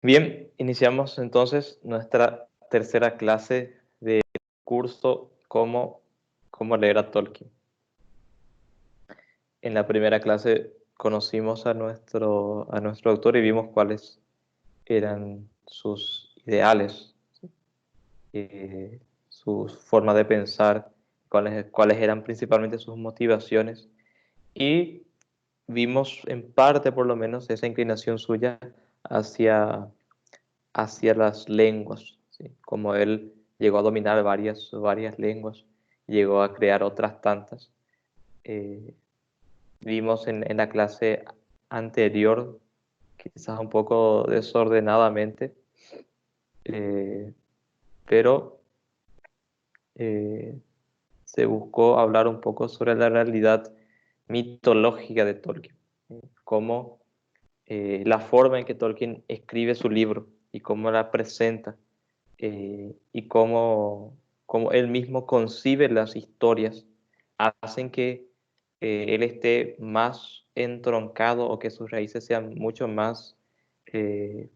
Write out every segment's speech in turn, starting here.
Bien, iniciamos entonces nuestra tercera clase de curso cómo leer a Tolkien. En la primera clase conocimos a nuestro autor y vimos cuáles eran sus ideales, ¿sí? Sus formas de pensar, cuáles eran principalmente sus motivaciones, y vimos en parte por lo menos esa inclinación suya hacia las lenguas, ¿sí? Como él llegó a dominar varias lenguas, llegó a crear otras tantas. Eh, Vimos en la clase anterior, quizás un poco desordenadamente, eh, pero eh, se buscó hablar un poco sobre la realidad mitológica de Tolkien, ¿sí? Cómo la forma en que Tolkien escribe su libro y cómo la presenta, y cómo él mismo concibe las historias, hacen que él esté más entroncado o que sus raíces sean mucho eh,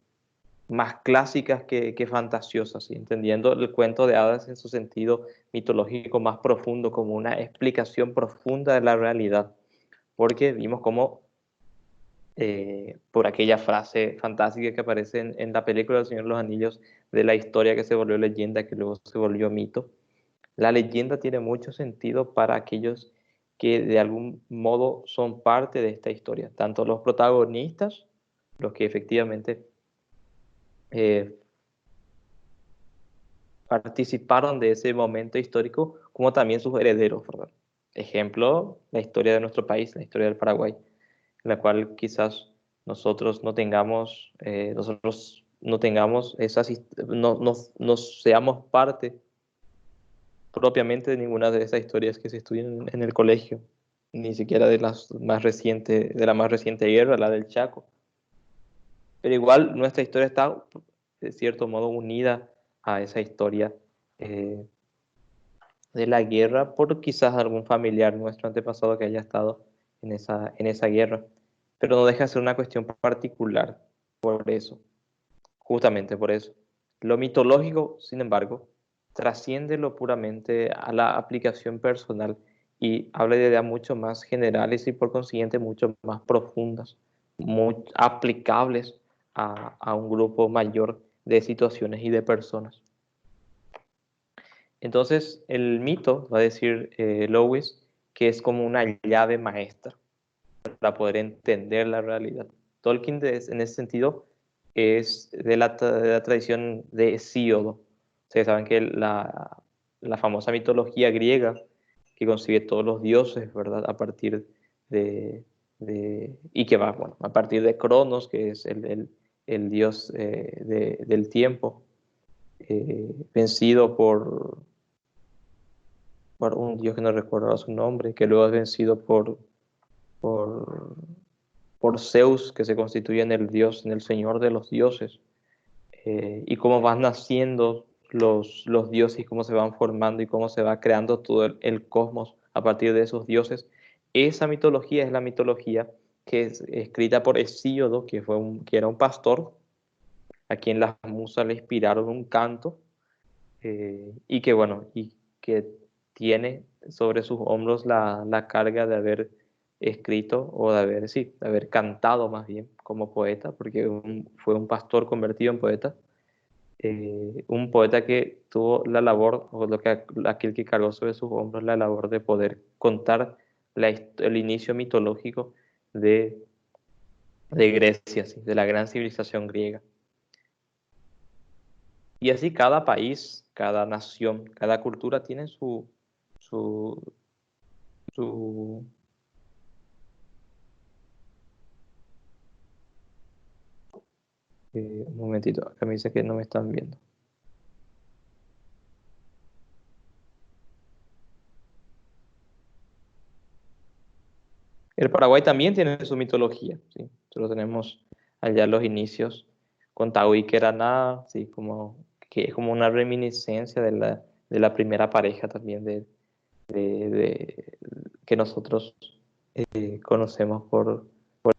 más clásicas que fantasiosas, ¿sí? Entendiendo el cuento de hadas en su sentido mitológico más profundo, como una explicación profunda de la realidad, porque vimos cómo por aquella frase fantástica que aparece en la película del Señor de los Anillos, de la historia que se volvió leyenda, que luego se volvió mito. La leyenda tiene mucho sentido para aquellos que de algún modo son parte de esta historia, tanto los protagonistas, los que efectivamente eh, participaron de ese momento histórico, como también sus herederos, ¿verdad? Ejemplo, la historia de nuestro país, la historia del Paraguay, en la cual quizás nosotros no tengamos no seamos parte propiamente de ninguna de esas historias que se estudian en el colegio, ni siquiera de la más reciente guerra, la del Chaco. Pero igual nuestra historia está, de cierto modo, unida a esa historia eh, de la guerra por quizás algún familiar nuestro antepasado que haya estado en esa guerra. Pero no deja de ser una cuestión particular por eso, justamente por eso. Lo mitológico, sin embargo, trasciende lo puramente a la aplicación personal y habla de ideas mucho más generales y por consiguiente mucho más profundas, muy aplicables a un grupo mayor de situaciones y de personas. Entonces, el mito, va a decir Lewis, que es como una llave maestra para poder entender la realidad. Tolkien, en ese sentido, es de la tradición de Hesíodo. Ustedes saben que la famosa mitología griega, que concibe todos los dioses, ¿verdad? A partir y que va, bueno, a partir de Cronos, que es el dios del tiempo, vencido por un dios que no recuerdo su nombre, que luego es vencido por, por Zeus, que se constituye en el dios, en el señor de los dioses, y cómo van naciendo los dioses y cómo se van formando y cómo se va creando todo el cosmos a partir de esos dioses. Esa mitología es la mitología que es escrita por Hesíodo, que era un pastor, a quien las musas le inspiraron un canto, y que bueno, y que tiene sobre sus hombros la carga de haber escrito o de haber cantado más bien como poeta, porque fue un pastor convertido en poeta, un poeta que tuvo la labor, o aquel que cargó sobre sus hombros la labor de poder contar el inicio mitológico de, de Grecia, ¿sí? De la gran civilización griega. Y así cada país, cada nación, cada cultura tiene su, su un momentito, acá me dice que no me están viendo. El Paraguay también tiene su mitología, ¿sí? Nosotros tenemos allá los inicios con Tahuí-Queraná, ¿sí? Que es como una reminiscencia de la primera pareja también de- que nosotros conocemos por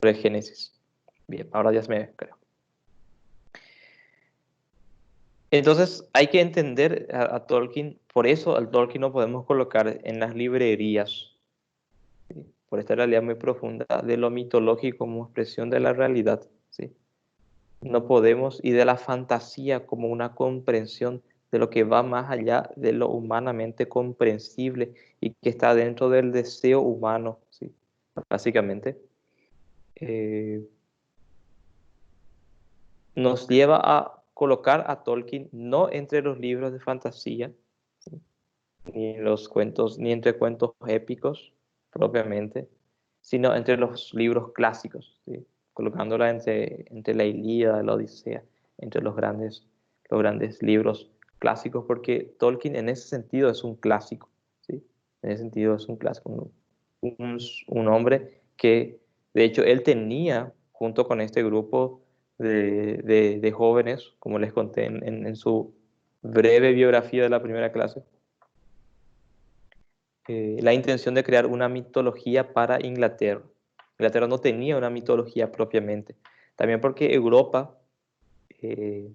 el Génesis. Bien, ahora ya se me ve, creo. Entonces hay que entender a Tolkien, por eso al Tolkien no podemos colocar en las librerías, ¿sí? Por esta realidad muy profunda de lo mitológico como expresión de la realidad, ¿sí? No podemos, y de la fantasía como una comprensión de lo que va más allá de lo humanamente comprensible y que está dentro del deseo humano, ¿sí? Básicamente, eh, nos lleva a colocar a Tolkien no entre los libros de fantasía, ¿sí? Ni los cuentos, ni entre cuentos épicos propiamente, sino entre los libros clásicos, ¿sí? Colocándola entre la Ilíada, la Odisea, entre los grandes libros clásicos, porque Tolkien en ese sentido es un clásico, ¿sí? En ese sentido es un clásico, un hombre que, de hecho, él tenía, junto con este grupo de jóvenes, como les conté en su breve biografía de la primera clase, la intención de crear una mitología para Inglaterra. Inglaterra no tenía una mitología propiamente. También porque Europa, eh,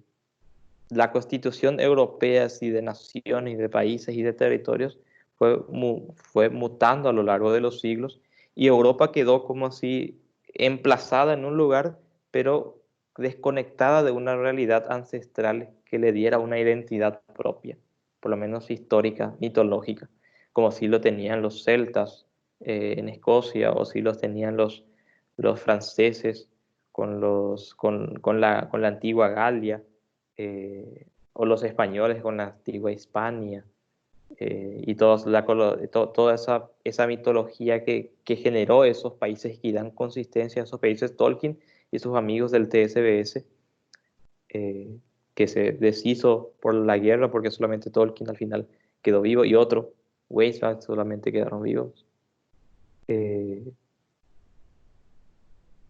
la constitución europea así, de naciones y de países y de territorios fue mutando a lo largo de los siglos y Europa quedó como así emplazada en un lugar, pero desconectada de una realidad ancestral que le diera una identidad propia, por lo menos histórica, mitológica, como si lo tenían los celtas en Escocia o si los tenían los franceses con la antigua Galia, o los españoles con la antigua Hispania, y toda esa mitología que generó esos países que dan consistencia a esos países. Tolkien y sus amigos del TSBS, eh, que se deshizo por la guerra porque solamente Tolkien al final quedó vivo y otro, Weisman, solamente quedaron vivos. Eh,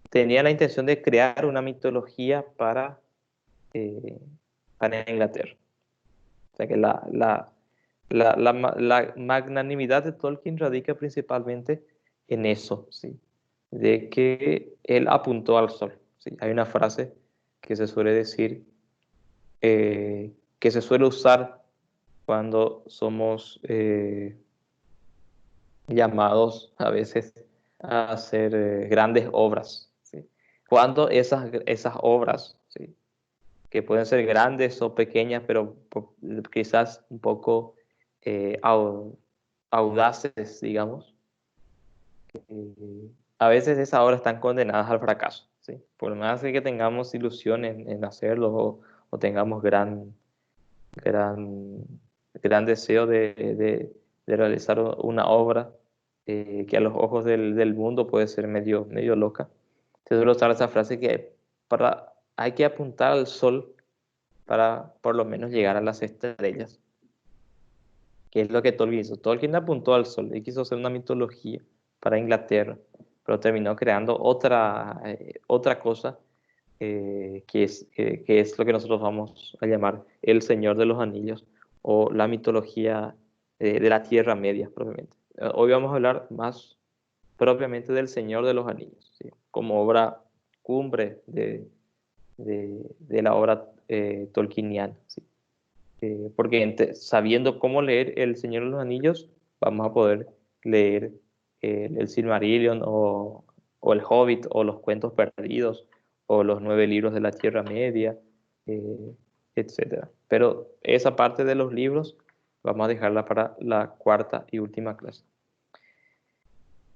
Tenía la intención de crear una mitología eh, para Inglaterra. O sea que la magnanimidad de Tolkien radica principalmente en eso, ¿sí? De que él apuntó al sol, ¿sí? Hay una frase que se suele decir, que se suele usar cuando somos llamados a veces a hacer grandes obras, ¿sí? Cuando esas obras, ¿sí? Que pueden ser grandes o pequeñas, pero quizás un poco audaces, digamos, a veces esas obras están condenadas al fracaso, ¿sí? Por más que tengamos ilusión en hacerlo o tengamos gran, gran deseo de realizar una obra que a los ojos del mundo puede ser medio loca. Se suele usar esa frase que hay que apuntar al sol para por lo menos llegar a las estrellas, que es lo que Tolkien hizo. Tolkien apuntó al sol y quiso hacer una mitología para Inglaterra, pero terminó creando otra cosa, que es lo que nosotros vamos a llamar el Señor de los Anillos o la mitología de la Tierra Media propiamente. Hoy vamos a hablar más propiamente del Señor de los Anillos, ¿sí? Como obra cumbre de la obra tolkieniana, ¿sí? Porque sabiendo cómo leer El Señor de los Anillos, vamos a poder leer el Silmarillion o el Hobbit o los cuentos perdidos o los 9 libros de la Tierra Media, eh, etcétera. Pero esa parte de los libros vamos a dejarla para la cuarta y última clase.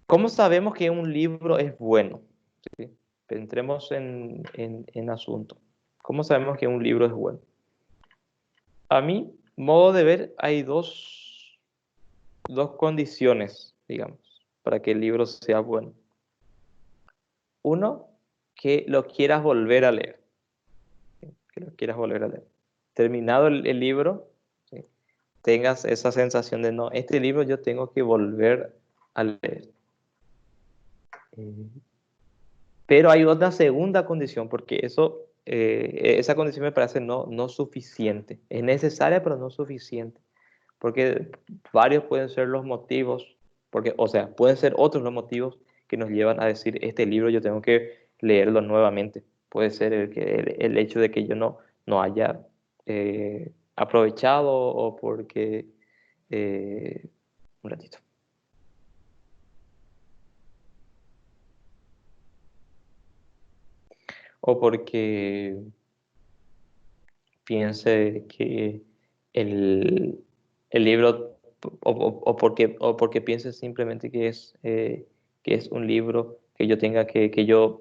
¿Cómo sabemos que un libro es bueno? ¿Sí? Entremos en asunto. ¿Cómo sabemos que un libro es bueno? A mi modo de ver, hay dos condiciones, digamos, para que el libro sea bueno. Uno, que lo quieras volver a leer. ¿Sí? Que lo quieras volver a leer. Terminado el libro, ¿sí? Tengas esa sensación de, no, este libro yo tengo que volver a leer. Pero hay otra segunda condición, porque esa condición me parece no suficiente. Es necesaria, pero no suficiente. Porque varios pueden ser los motivos, o sea, pueden ser otros los motivos que nos llevan a decir, este libro yo tengo que leerlo nuevamente. Puede ser el hecho de que yo no haya aprovechado o porque... un ratito. O porque piense que el, el libro, o porque piense simplemente que es un libro que yo tenga que yo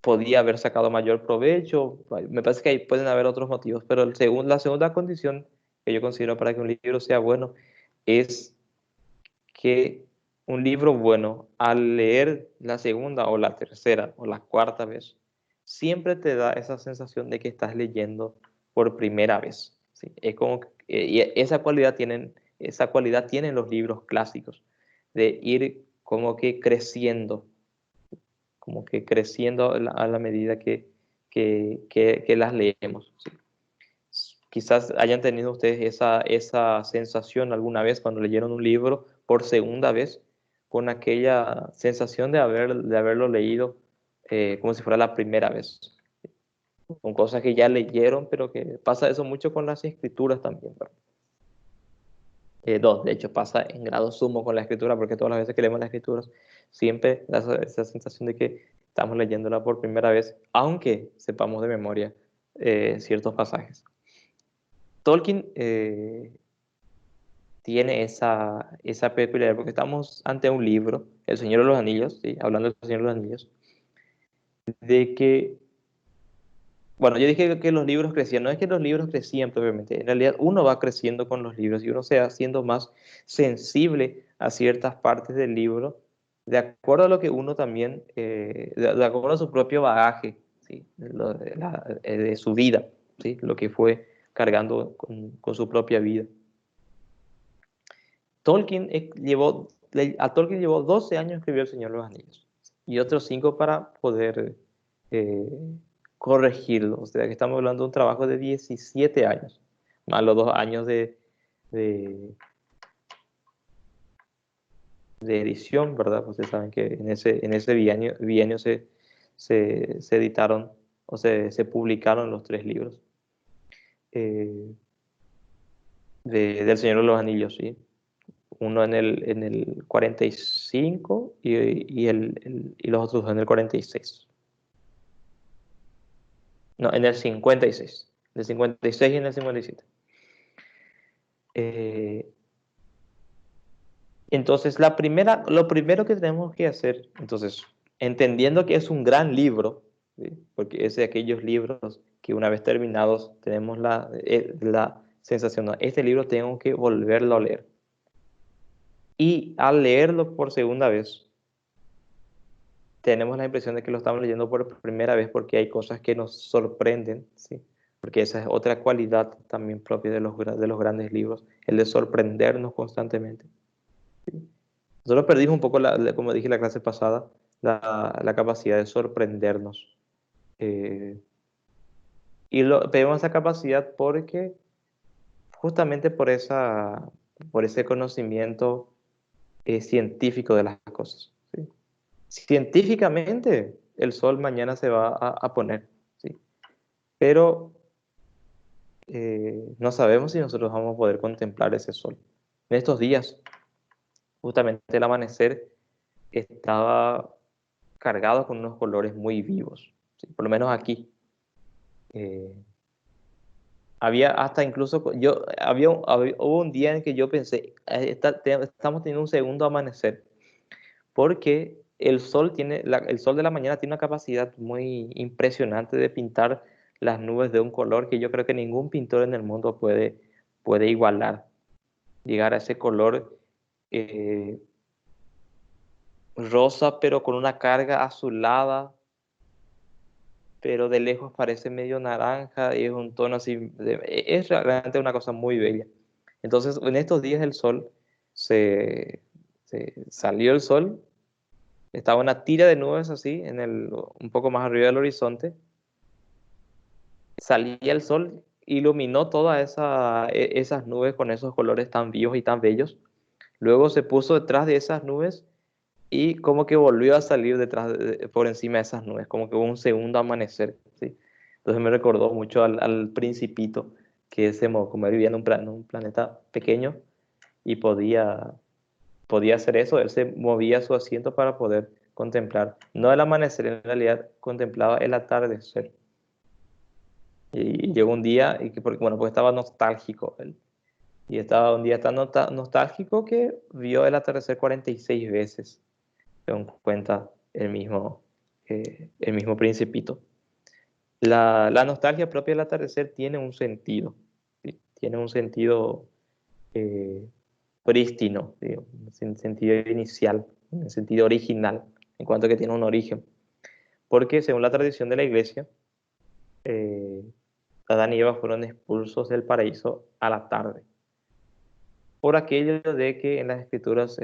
podía haber sacado mayor provecho. Me parece que ahí pueden haber otros motivos, pero la segunda condición que yo considero para que un libro sea bueno es que un libro bueno, al leer la segunda o la tercera o la cuarta vez, siempre te da esa sensación de que estás leyendo por primera vez. ¿Sí? Es como y esa cualidad tienen los libros clásicos, de ir como que creciendo a la medida que las leemos. ¿Sí? Quizás hayan tenido ustedes esa sensación alguna vez cuando leyeron un libro por segunda vez, con aquella sensación de haberlo leído como si fuera la primera vez, con cosas que ya leyeron, pero que pasa eso mucho con las escrituras también, ¿verdad? De hecho, pasa en grado sumo con la escritura, porque todas las veces que leemos las escrituras, siempre da esa sensación de que estamos leyéndola por primera vez, aunque sepamos de memoria ciertos pasajes. Tolkien tiene esa peculiaridad, porque estamos ante un libro, El Señor de los Anillos, ¿sí? Hablando del Señor de los Anillos, de que, bueno, yo dije que los libros crecían, no es que los libros crecían propiamente, en realidad uno va creciendo con los libros y uno se va haciendo más sensible a ciertas partes del libro, de acuerdo a lo que uno también, de acuerdo a su propio bagaje, ¿sí? De su vida, ¿sí? Lo que fue cargando con su propia vida. A Tolkien llevó 12 años escribir El Señor de los Anillos y otros 5 para poder eh, corregirlo. O sea que estamos hablando de un trabajo de 17 años, más los 2 años de, de edición, ¿verdad? Pues ustedes saben que en ese bienio se editaron o se publicaron los 3 libros eh, del Señor de los Anillos, ¿sí? Uno en el 45 y los otros dos en el 46. No, en el 56. En el 56 y en el 57. Eh, entonces, lo primero que tenemos que hacer, entonces, entendiendo que es un gran libro, ¿sí? Porque es de aquellos libros que una vez terminados tenemos la sensación, de este libro tengo que volverlo a leer. Y al leerlo por segunda vez, tenemos la impresión de que lo estamos leyendo por primera vez porque hay cosas que nos sorprenden, ¿sí? Porque esa es otra cualidad también propia de los grandes libros, el de sorprendernos constantemente. ¿Sí? Nosotros perdimos un poco, como dije la clase pasada, la capacidad de sorprendernos. Eh, perdimos esa capacidad porque justamente por ese conocimiento científico de las cosas. ¿Sí? Científicamente, el sol mañana se va a poner, ¿sí? Pero no sabemos si nosotros vamos a poder contemplar ese sol. En estos días, justamente el amanecer estaba cargado con unos colores muy vivos, ¿sí? Por lo menos aquí. Eh, había hasta incluso, hubo un día en que yo pensé, estamos teniendo un segundo amanecer, porque el sol de la mañana tiene una capacidad muy impresionante de pintar las nubes de un color que yo creo que ningún pintor en el mundo puede igualar. Llegar a ese color eh, rosa, pero con una carga azulada, pero de lejos parece medio naranja y es un tono así, es realmente una cosa muy bella. Entonces, en estos días el sol, salió el sol. Estaba una tira de nubes así, un poco más arriba del horizonte. Salía el sol, iluminó todas esas nubes con esos colores tan vivos y tan bellos. Luego se puso detrás de esas nubes y como que volvió a salir por encima de esas nubes, como que hubo un segundo amanecer, ¿sí? Entonces me recordó mucho al Principito, como él vivía en un planeta pequeño y podía hacer eso, él se movía a su asiento para poder contemplar, no el amanecer, en realidad contemplaba el atardecer. Y llegó un día, porque estaba nostálgico él, y estaba un día tan nostálgico que vio el atardecer 46 veces, según cuenta el mismo Principito. La nostalgia propia del atardecer tiene un sentido, ¿sí? Tiene un sentido eh, prístino, ¿sí? Un sentido inicial, un sentido original, en cuanto a que tiene un origen. Porque según la tradición de la iglesia, eh, Adán y Eva fueron expulsos del paraíso a la tarde. Por aquello de que en las escrituras,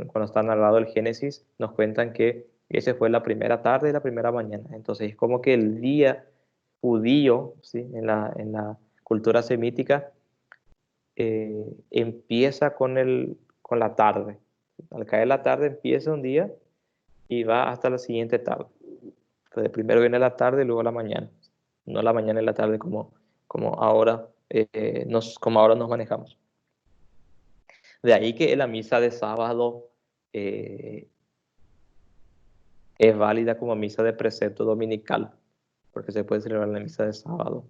cuando está narrado el Génesis, nos cuentan que esa fue la primera tarde y la primera mañana. Entonces es como que el día judío, ¿sí? En la cultura semítica, empieza con la tarde. Al caer la tarde empieza un día y va hasta la siguiente tarde. Entonces primero viene la tarde y luego la mañana. No la mañana y la tarde como ahora nos manejamos. De ahí que la misa de sábado eh, es válida como misa de precepto dominical, porque se puede celebrar la misa de sábado.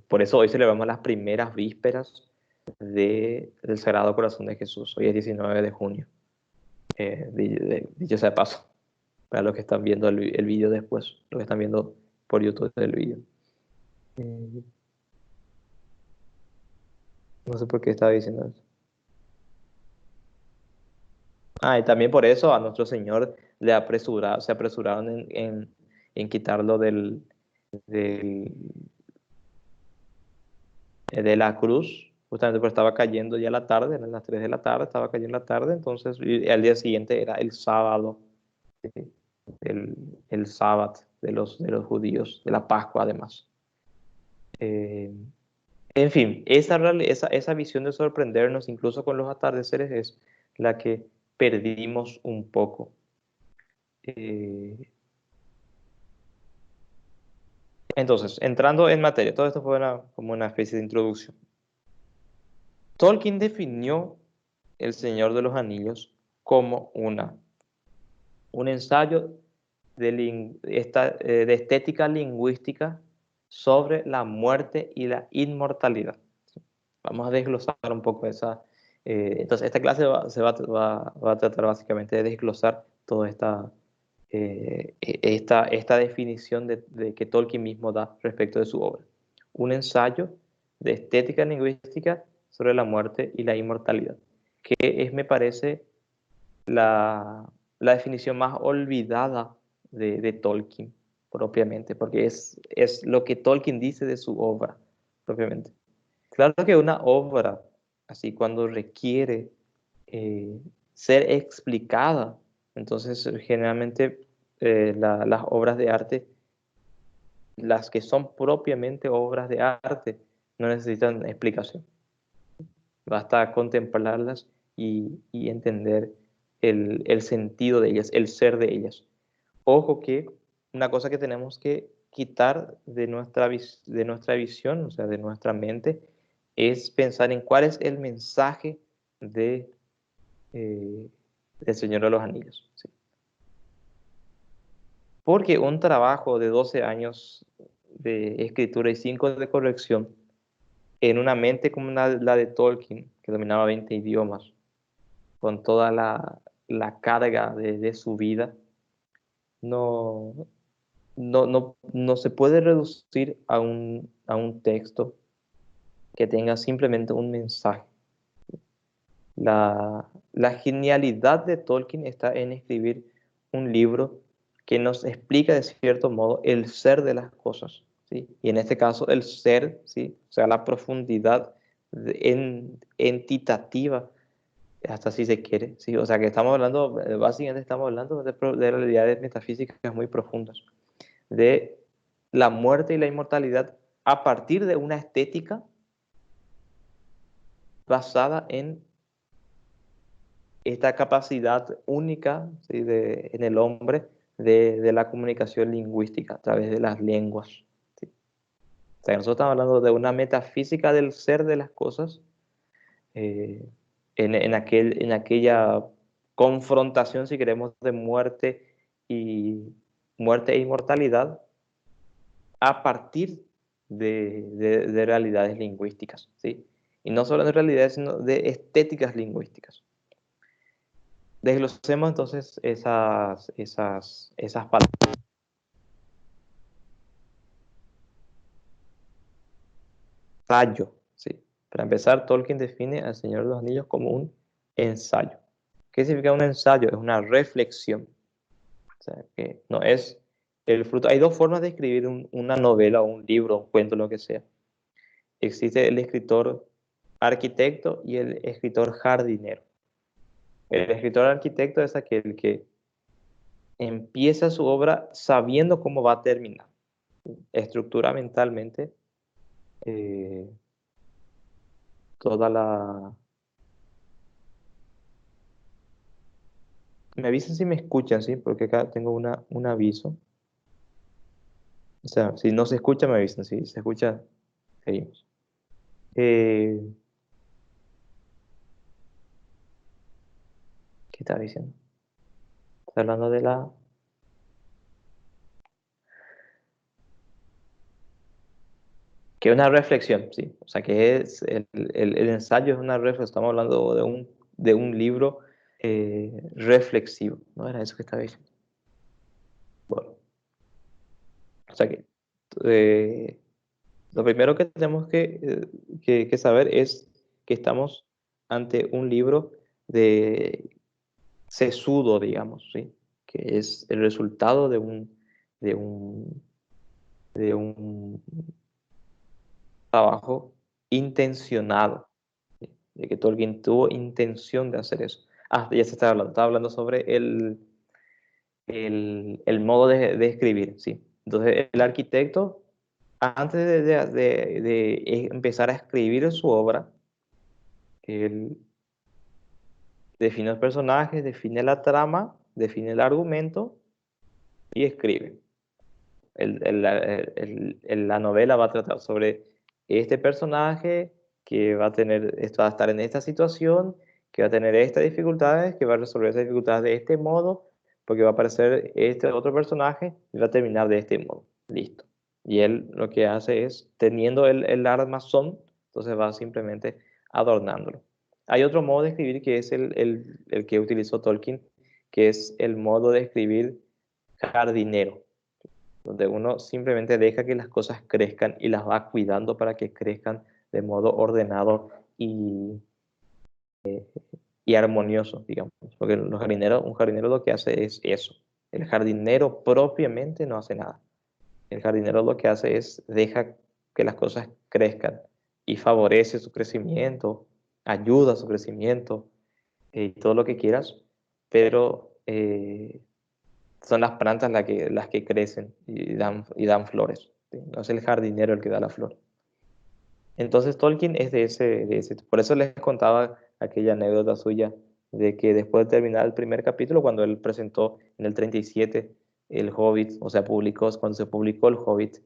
Por eso hoy celebramos las primeras vísperas del Sagrado Corazón de Jesús. Hoy es 19 de junio. Dicho sea de paso, para los que están viendo el vídeo después, los que están viendo por YouTube el vídeo. No sé por qué estaba diciendo eso. Y también por eso a nuestro Señor se apresuraron en quitarlo del, de la cruz, justamente porque estaba cayendo ya la tarde, eran las 3 de la tarde, estaba cayendo la tarde, entonces al día siguiente era el sábado, ¿sí? el sábado de los judíos, de la Pascua además. En fin, esa visión de sorprendernos incluso con los atardeceres es la que perdimos un poco. Entonces, entrando en materia, todo esto fue como una especie de introducción. Tolkien definió El Señor de los Anillos como un ensayo de estética lingüística sobre la muerte y la inmortalidad. Vamos a desglosar un poco esa. Entonces, esta clase va a tratar básicamente de desglosar toda esta definición de que Tolkien mismo da respecto de su obra. Un ensayo de estética lingüística sobre la muerte y la inmortalidad, que es, me parece, la definición más olvidada de Tolkien propiamente, porque es lo que Tolkien dice de su obra propiamente. Claro que una obra, así cuando requiere ser explicada, entonces generalmente las obras de arte, las que son propiamente obras de arte, no necesitan explicación. Basta contemplarlas y entender el sentido de ellas, el ser de ellas. Ojo que una cosa que tenemos que quitar de nuestra visión, o sea, de nuestra mente, es pensar en cuál es el mensaje eh, del Señor de los Anillos. ¿Sí? Porque un trabajo de 12 años de escritura y 5 de corrección en una mente como la de Tolkien, que dominaba 20 idiomas, con toda la carga de su vida, no, no se puede reducir a un texto que tenga simplemente un mensaje. La genialidad de Tolkien está en escribir un libro que nos explica de cierto modo el ser de las cosas, ¿sí? Y en este caso el ser, ¿sí? O sea, la profundidad entitativa, hasta si se quiere, ¿sí? O sea, que estamos hablando, básicamente estamos hablando de realidades metafísicas muy profundas, de la muerte y la inmortalidad a partir de una estética basada en esta capacidad única, ¿sí? En el hombre de la comunicación lingüística a través de las lenguas, ¿sí? O sea, nosotros estamos hablando de una metafísica del ser de las cosas, eh, en aquella confrontación, si queremos, de muerte e inmortalidad a partir de realidades lingüísticas, ¿sí? Y no solo de realidades, sino de estéticas lingüísticas. Desglosemos entonces esas palabras. Ensayo, ¿sí? Para empezar, Tolkien define al Señor de los Anillos como un ensayo. ¿Qué significa un ensayo? Es una reflexión. O sea, que no es el fruto. Hay dos formas de escribir una novela o un libro, un cuento, lo que sea. Existe el escritor arquitecto y el escritor jardinero. El escritor arquitecto es aquel que empieza su obra sabiendo cómo va a terminar. Estructura mentalmente eh, toda la... Me avisan si me escuchan, ¿sí? Porque acá tengo un aviso. O sea, si no se escucha, me avisan. Si se escucha, seguimos. Eh, ¿Qué estaba diciendo? Está hablando de la... Que es una reflexión, sí. O sea, que es el ensayo es una reflexión. Estamos hablando de un libro reflexivo. ¿No era eso que estaba diciendo? Bueno, o sea que eh, lo primero que tenemos que saber es que estamos ante un libro de sesudo, digamos, ¿sí? Que es el resultado de un, de un trabajo intencionado, ¿sí? De que Tolkien tuvo intención de hacer eso. Ah, ya se estaba hablando sobre el modo de escribir, ¿sí? Entonces, el arquitecto, antes de empezar a escribir su obra, él define los personajes, define la trama, define el argumento y escribe. La novela va a tratar sobre este personaje que va a tener, esto va a estar en esta situación, que va a tener estas dificultades, que va a resolver esas dificultades de este modo, porque va a aparecer este otro personaje y va a terminar de este modo. Listo. Y él lo que hace es, teniendo el armazón, entonces va simplemente adornándolo. Hay otro modo de escribir que es el que utilizó Tolkien, que es el modo de escribir jardinero, donde uno simplemente deja que las cosas crezcan y las va cuidando para que crezcan de modo ordenado y armonioso, digamos. Porque un jardinero lo que hace es eso. El jardinero propiamente no hace nada. El jardinero lo que hace es deja que las cosas crezcan y favorece su crecimiento, ayuda a su crecimiento y todo lo que quieras, pero son las plantas las que crecen y dan flores, ¿sí? No es el jardinero el que da la flor. Entonces Tolkien es por eso les contaba aquella anécdota suya de que después de terminar el primer capítulo, cuando él presentó en el 37 el Hobbit, o sea, cuando se publicó el Hobbit,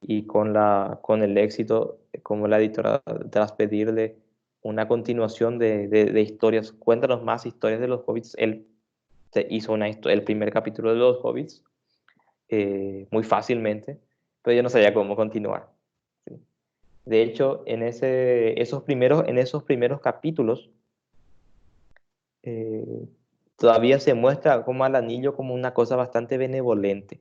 y con el éxito, como la editora, tras pedirle una continuación de historias, cuéntanos más historias de los Hobbits, él se hizo el primer capítulo de los Hobbits muy fácilmente, pero yo no sabía cómo continuar, ¿sí? De hecho, en esos primeros capítulos, eh, todavía se muestra como al anillo como una cosa bastante benevolente,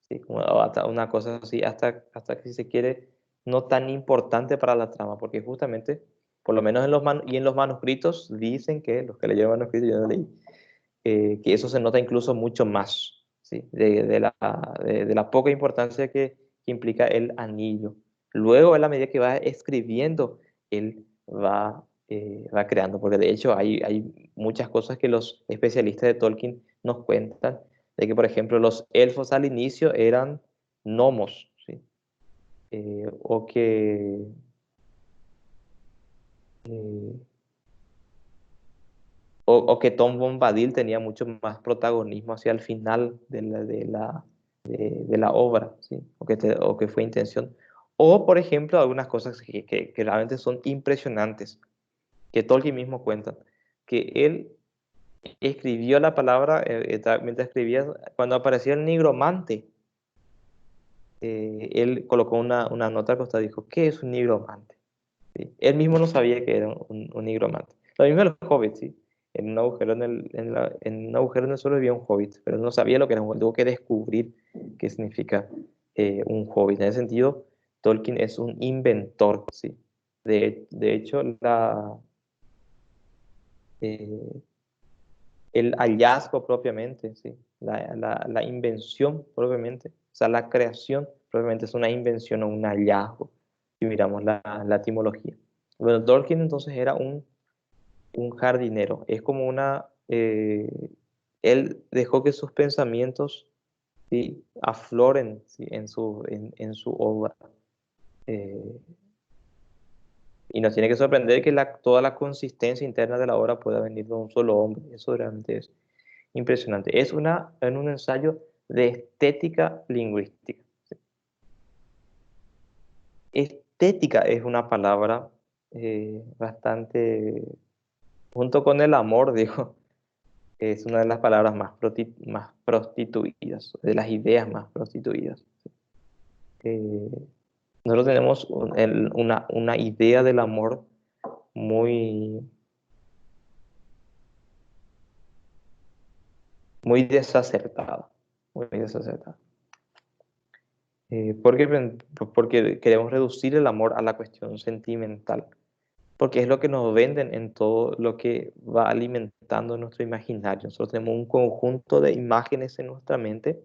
¿sí? Como una cosa así, hasta que si se quiere, no tan importante para la trama, porque justamente, por lo menos en los manuscritos, dicen que, los que leyeron manuscritos, yo no leí, que eso se nota incluso mucho más, ¿sí? De la poca importancia que implica el anillo. Luego, a la medida que va escribiendo, él va creando, porque de hecho hay muchas cosas que los especialistas de Tolkien nos cuentan, de que, por ejemplo, los elfos al inicio eran gnomos, ¿sí? O que... eh, o que Tom Bombadil tenía mucho más protagonismo hacia el final de la obra, ¿sí? O que fue intención. O, por ejemplo, algunas cosas que realmente son impresionantes, que Tolkien mismo cuenta, que él escribió la palabra, mientras escribía, cuando aparecía el nigromante, él colocó una nota al costado y dijo, ¿qué es un nigromante? ¿Sí? Él mismo no sabía que era un nigromante. Lo mismo los hobbits, ¿sí? En un agujero en un agujero en el suelo había un hobbit, pero no sabía lo que era un hobbit. Tuvo que descubrir qué significa un hobbit. En ese sentido, Tolkien es un inventor, ¿sí? De hecho, eh, el hallazgo propiamente, ¿sí? La invención propiamente, o sea, la creación propiamente es una invención o un hallazgo, si miramos la etimología. Bueno, Tolkien entonces era un jardinero, es como él dejó que sus pensamientos, ¿sí?, afloren, ¿sí?, en su obra. Eh, y nos tiene que sorprender que toda la consistencia interna de la obra pueda venir de un solo hombre, eso realmente es impresionante. Es en un ensayo de estética lingüística. Estética es una palabra bastante, junto con el amor, digo, es una de las palabras más prostituidas, de las ideas más prostituidas. Eh, Nosotros tenemos una idea del amor muy, muy desacertada, muy desacertada. Porque queremos reducir el amor a la cuestión sentimental, porque es lo que nos venden en todo lo que va alimentando nuestro imaginario. Nosotros tenemos un conjunto de imágenes en nuestra mente,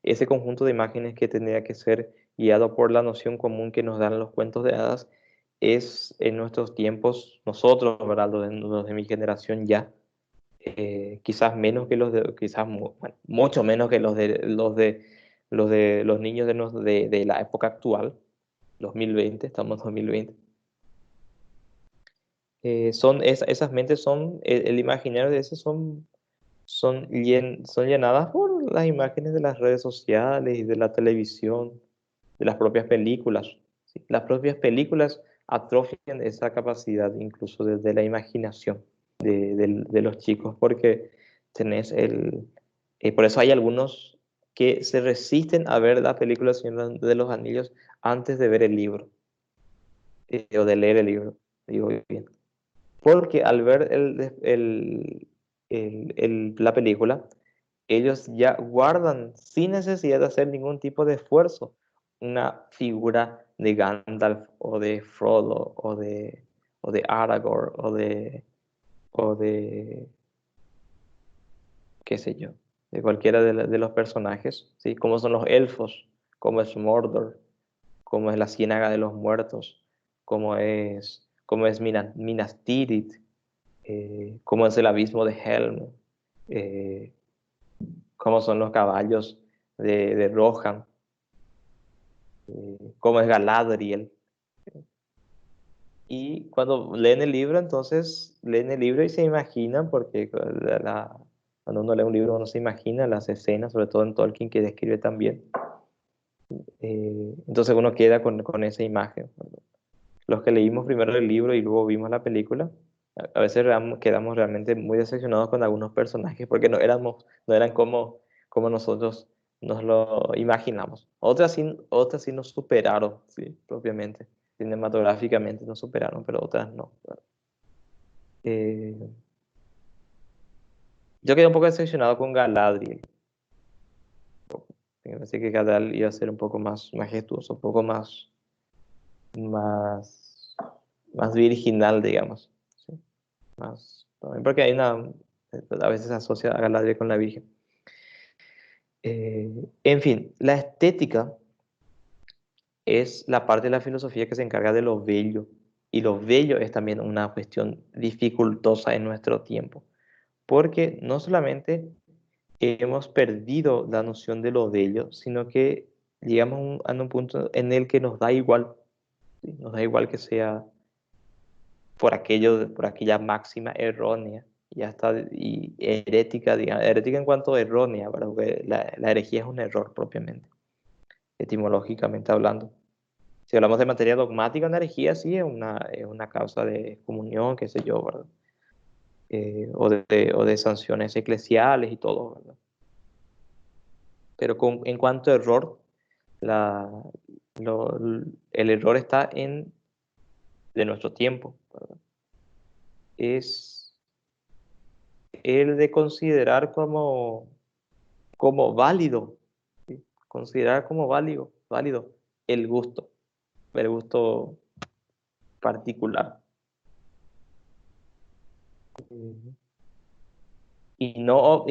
ese conjunto de imágenes que tendría que ser guiado por la noción común que nos dan los cuentos de hadas, es en nuestros tiempos, nosotros, ¿verdad? Los de mi generación ya, quizás menos que bueno, mucho menos que los niños de la época actual, 2020, estamos en 2020. Esas mentes son, el imaginario de ese son llenadas por las imágenes de las redes sociales y de la televisión, de las propias películas, ¿sí? Las propias películas atrofian esa capacidad incluso de la imaginación de los chicos, porque por eso hay algunos que se resisten a ver la película Señor de los Anillos antes de ver el libro, o de leer el libro, digo bien. Porque al ver la película, ellos ya guardan, sin necesidad de hacer ningún tipo de esfuerzo, una figura de Gandalf o de Frodo o de Aragorn o de qué sé yo, de cualquiera de los personajes, ¿sí? Como son los elfos, como es Mordor, como es la Ciénaga de los Muertos, como es Minas Tirith, cómo es el abismo de Helm, eh, cómo son los caballos de Rohan, cómo es Galadriel. Y cuando leen el libro, entonces leen el libro y se imaginan, porque cuando uno lee un libro uno se imagina las escenas, sobre todo en Tolkien que describe también. Entonces uno queda con esa imagen. Los que leímos primero el libro y luego vimos la película, a veces quedamos realmente muy decepcionados con algunos personajes porque no eran como nosotros nos lo imaginamos. Otras sí nos superaron, sí, propiamente. Cinematográficamente nos superaron, pero otras no. Eh, yo quedé un poco decepcionado con Galadriel. Me parece que Galadriel iba a ser un poco más majestuoso, un poco más, más virginal, digamos. ¿Sí? También porque a veces se asocia a Galadriel con la Virgen. En fin, la estética es la parte de la filosofía que se encarga de lo bello, y lo bello es también una cuestión dificultosa en nuestro tiempo, porque no solamente hemos perdido la noción de lo bello, sino que llegamos a un punto en el que nos da igual, ¿sí? Nos da igual que sea por aquella máxima errónea, y herética, digamos, herética en cuanto a errónea, ¿verdad? Porque la herejía es un error propiamente, etimológicamente hablando. Si hablamos de materia dogmática, una herejía sí es una causa de comunión, qué sé yo, ¿verdad? O de sanciones eclesiales y todo, ¿verdad? Pero en cuanto a error, la, lo- el error está de nuestro tiempo, ¿verdad? Es el de considerar como válido, ¿sí? Considerar como válido el gusto particular. Y no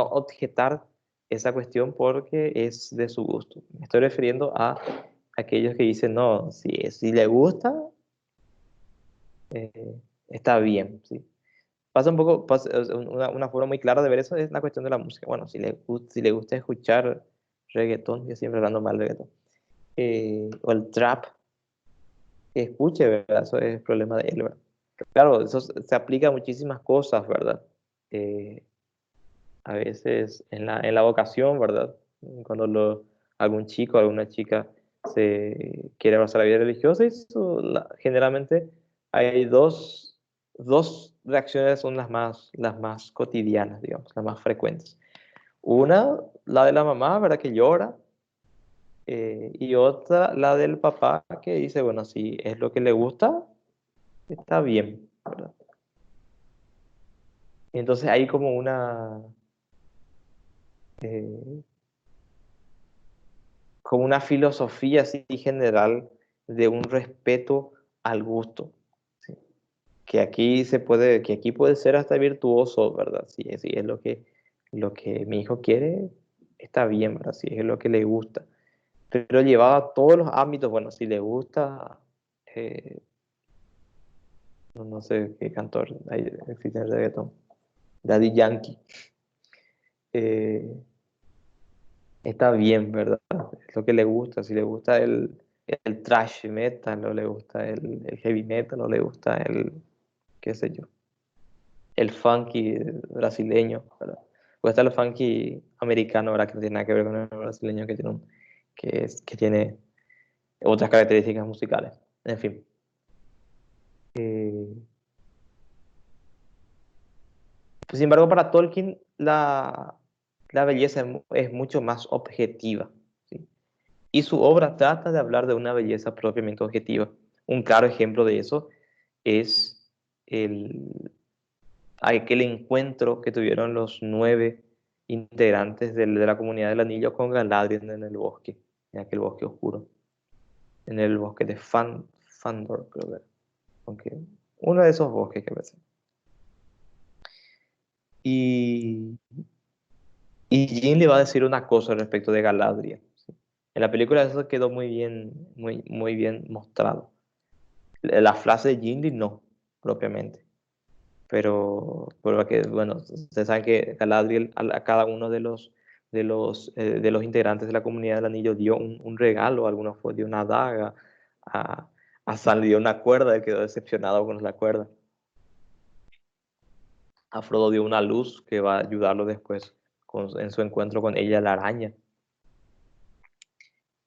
objetar esa cuestión porque es de su gusto. Me estoy refiriendo a aquellos que dicen, no, si le gusta, está bien, ¿sí? Pasa un poco, o sea, una forma muy clara de ver eso es la cuestión de la música. Bueno, si le gusta escuchar reggaetón, yo siempre hablando mal de reggaetón, o el trap, que escuche, ¿verdad? Eso es el problema de él, ¿verdad? Claro, eso se aplica a muchísimas cosas, ¿verdad? Eh, a veces en la vocación, ¿verdad? Cuando algún chico, alguna chica se quiere abrazar la vida religiosa, generalmente hay dos reacciones son las más cotidianas, digamos, las más frecuentes. Una, la de la mamá, ¿verdad? Que llora, y otra, la del papá, que dice, bueno, si es lo que le gusta, está bien, ¿verdad? Y entonces hay como eh, como una filosofía así general de un respeto al gusto, ¿sí? Que aquí puede ser hasta virtuoso, ¿verdad? Si es lo que mi hijo quiere, está bien, ¿verdad? Si es lo que le gusta. Pero llevado a todos los ámbitos, bueno, si le gusta, eh, no sé qué cantor hay, existe en el reggaetón, Daddy Yankee, eh, está bien, ¿verdad? Es lo que le gusta. Si le gusta el thrash metal, o le gusta el heavy metal, o le gusta qué sé yo, el funky brasileño, ¿verdad? O está el funky americano, ¿verdad? Que no tiene nada que ver con el brasileño, que tiene otras características musicales. En fin. Eh, Sin embargo, para Tolkien, la belleza es mucho más objetiva, ¿sí? Y su obra trata de hablar de una belleza propiamente objetiva. Un claro ejemplo de eso es el, aquel encuentro que tuvieron los 9 integrantes de la comunidad del anillo con Galadriel en el bosque, en aquel bosque oscuro, en el bosque de Fandor, creo que era. Aunque uno de esos bosques que parece. Y, y Jin le va a decir una cosa respecto de Galadriel, ¿sí? En la película eso quedó muy bien mostrado. La frase de Gimli no, propiamente. Pero que, bueno, ustedes saben que Galadriel a cada uno de los integrantes de la comunidad del anillo dio un regalo, a algunos dio una daga, a Sam le dio una cuerda, él quedó decepcionado con la cuerda. A Frodo dio una luz que va a ayudarlo después en su encuentro con ella, la araña.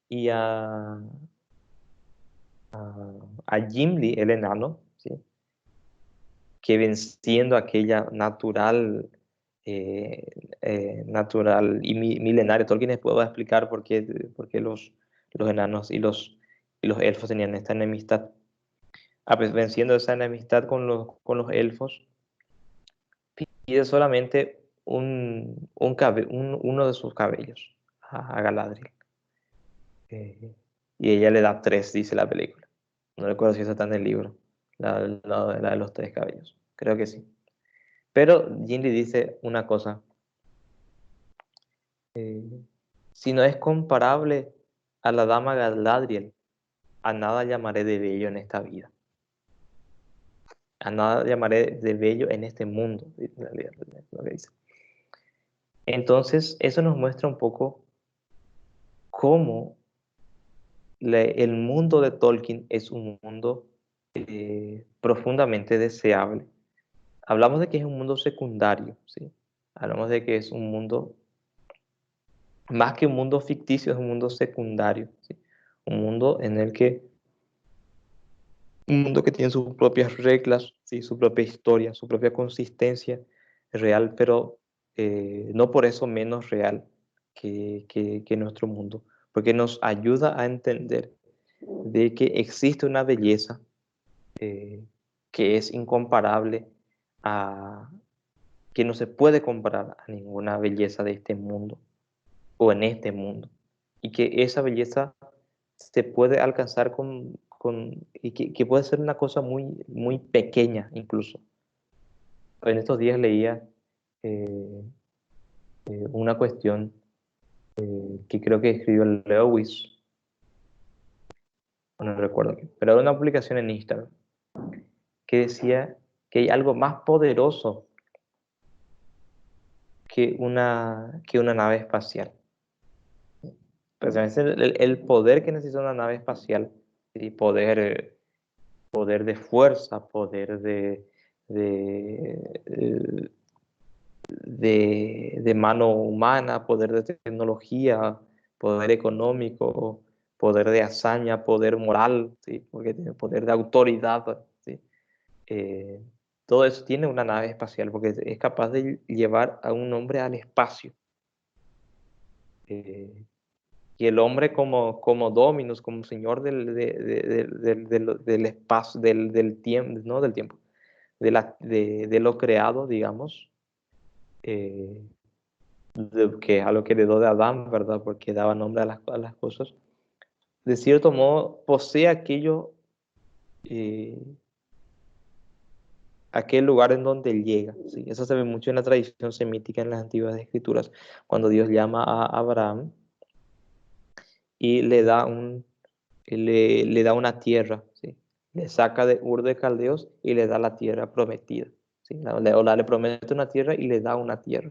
Y a Gimli, el enano, ¿sí? Que venciendo aquella eh, natural y milenaria. Tolkien después va a explicar por qué los enanos y los elfos tenían esta enemistad. Venciendo esa enemistad con los elfos, pide solamente uno de sus cabellos a Galadriel. Eh, y ella le da tres, dice la película. No recuerdo si eso está en el libro, la de los tres cabellos. Creo que sí. Pero Gimli dice una cosa, eh, si no es comparable a la dama Galadriel, a nada llamaré de bello en esta vida, a nada llamaré de bello en este mundo, en realidad, es lo que dice. Entonces, eso nos muestra un poco cómo el mundo de Tolkien es un mundo profundamente deseable. Hablamos de que es un mundo secundario, ¿sí? Hablamos de que es un mundo, más que un mundo ficticio, es un mundo secundario, ¿sí? Un mundo en el que, un mundo que tiene sus propias reglas, ¿sí? Su propia historia, su propia consistencia real, pero no por eso menos real que nuestro mundo, porque nos ayuda a entender de que existe una belleza eh, que es incomparable, a, que no se puede comparar a ninguna belleza de este mundo o en este mundo, y que esa belleza se puede alcanzar y que puede ser una cosa muy, muy pequeña incluso. En estos días leía eh, una cuestión que creo que escribió Lewis, no recuerdo, pero era una publicación en Instagram que decía que hay algo más poderoso que una nave espacial. Precisamente el poder que necesita una nave espacial, ¿sí? Poder de fuerza, poder de, de mano humana, poder de tecnología, poder económico, poder de hazaña, poder moral, ¿sí? Porque tiene poder de autoridad, ¿sí? Eh, todo eso tiene una nave espacial porque es capaz de llevar a un hombre al espacio. Eh, y el hombre como Dominus, como señor del espacio, del tiempo, no del tiempo, de lo creado, digamos, eh, que a lo que heredó de Adán, ¿verdad? Porque daba nombre a las cosas. De cierto modo, posee eh, aquel lugar en donde él llega. ¿Sí? Eso se ve mucho en la tradición semítica en las antiguas escrituras, cuando Dios llama a Abraham y le da una tierra, ¿sí? Le saca de Ur de Caldeos y le da la tierra prometida. ¿Sí? Le promete una tierra y le da una tierra.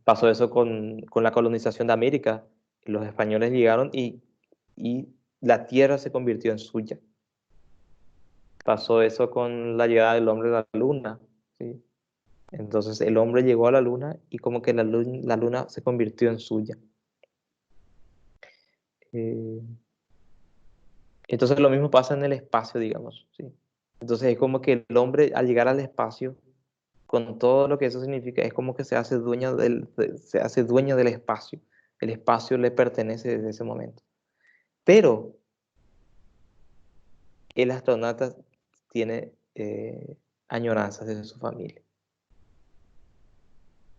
Pasó eso con la colonización de América. Los españoles llegaron y la tierra se convirtió en suya. Pasó eso con la llegada del hombre a la luna. ¿Sí? Entonces el hombre llegó a la luna y como que la luna se convirtió en suya. Eh, entonces lo mismo pasa en el espacio, digamos. ¿Sí? Entonces es como que el hombre al llegar al espacio, con todo lo que eso significa, es como que se hace dueño del espacio. El espacio le pertenece desde ese momento. Pero el astronauta tiene añoranzas de su familia.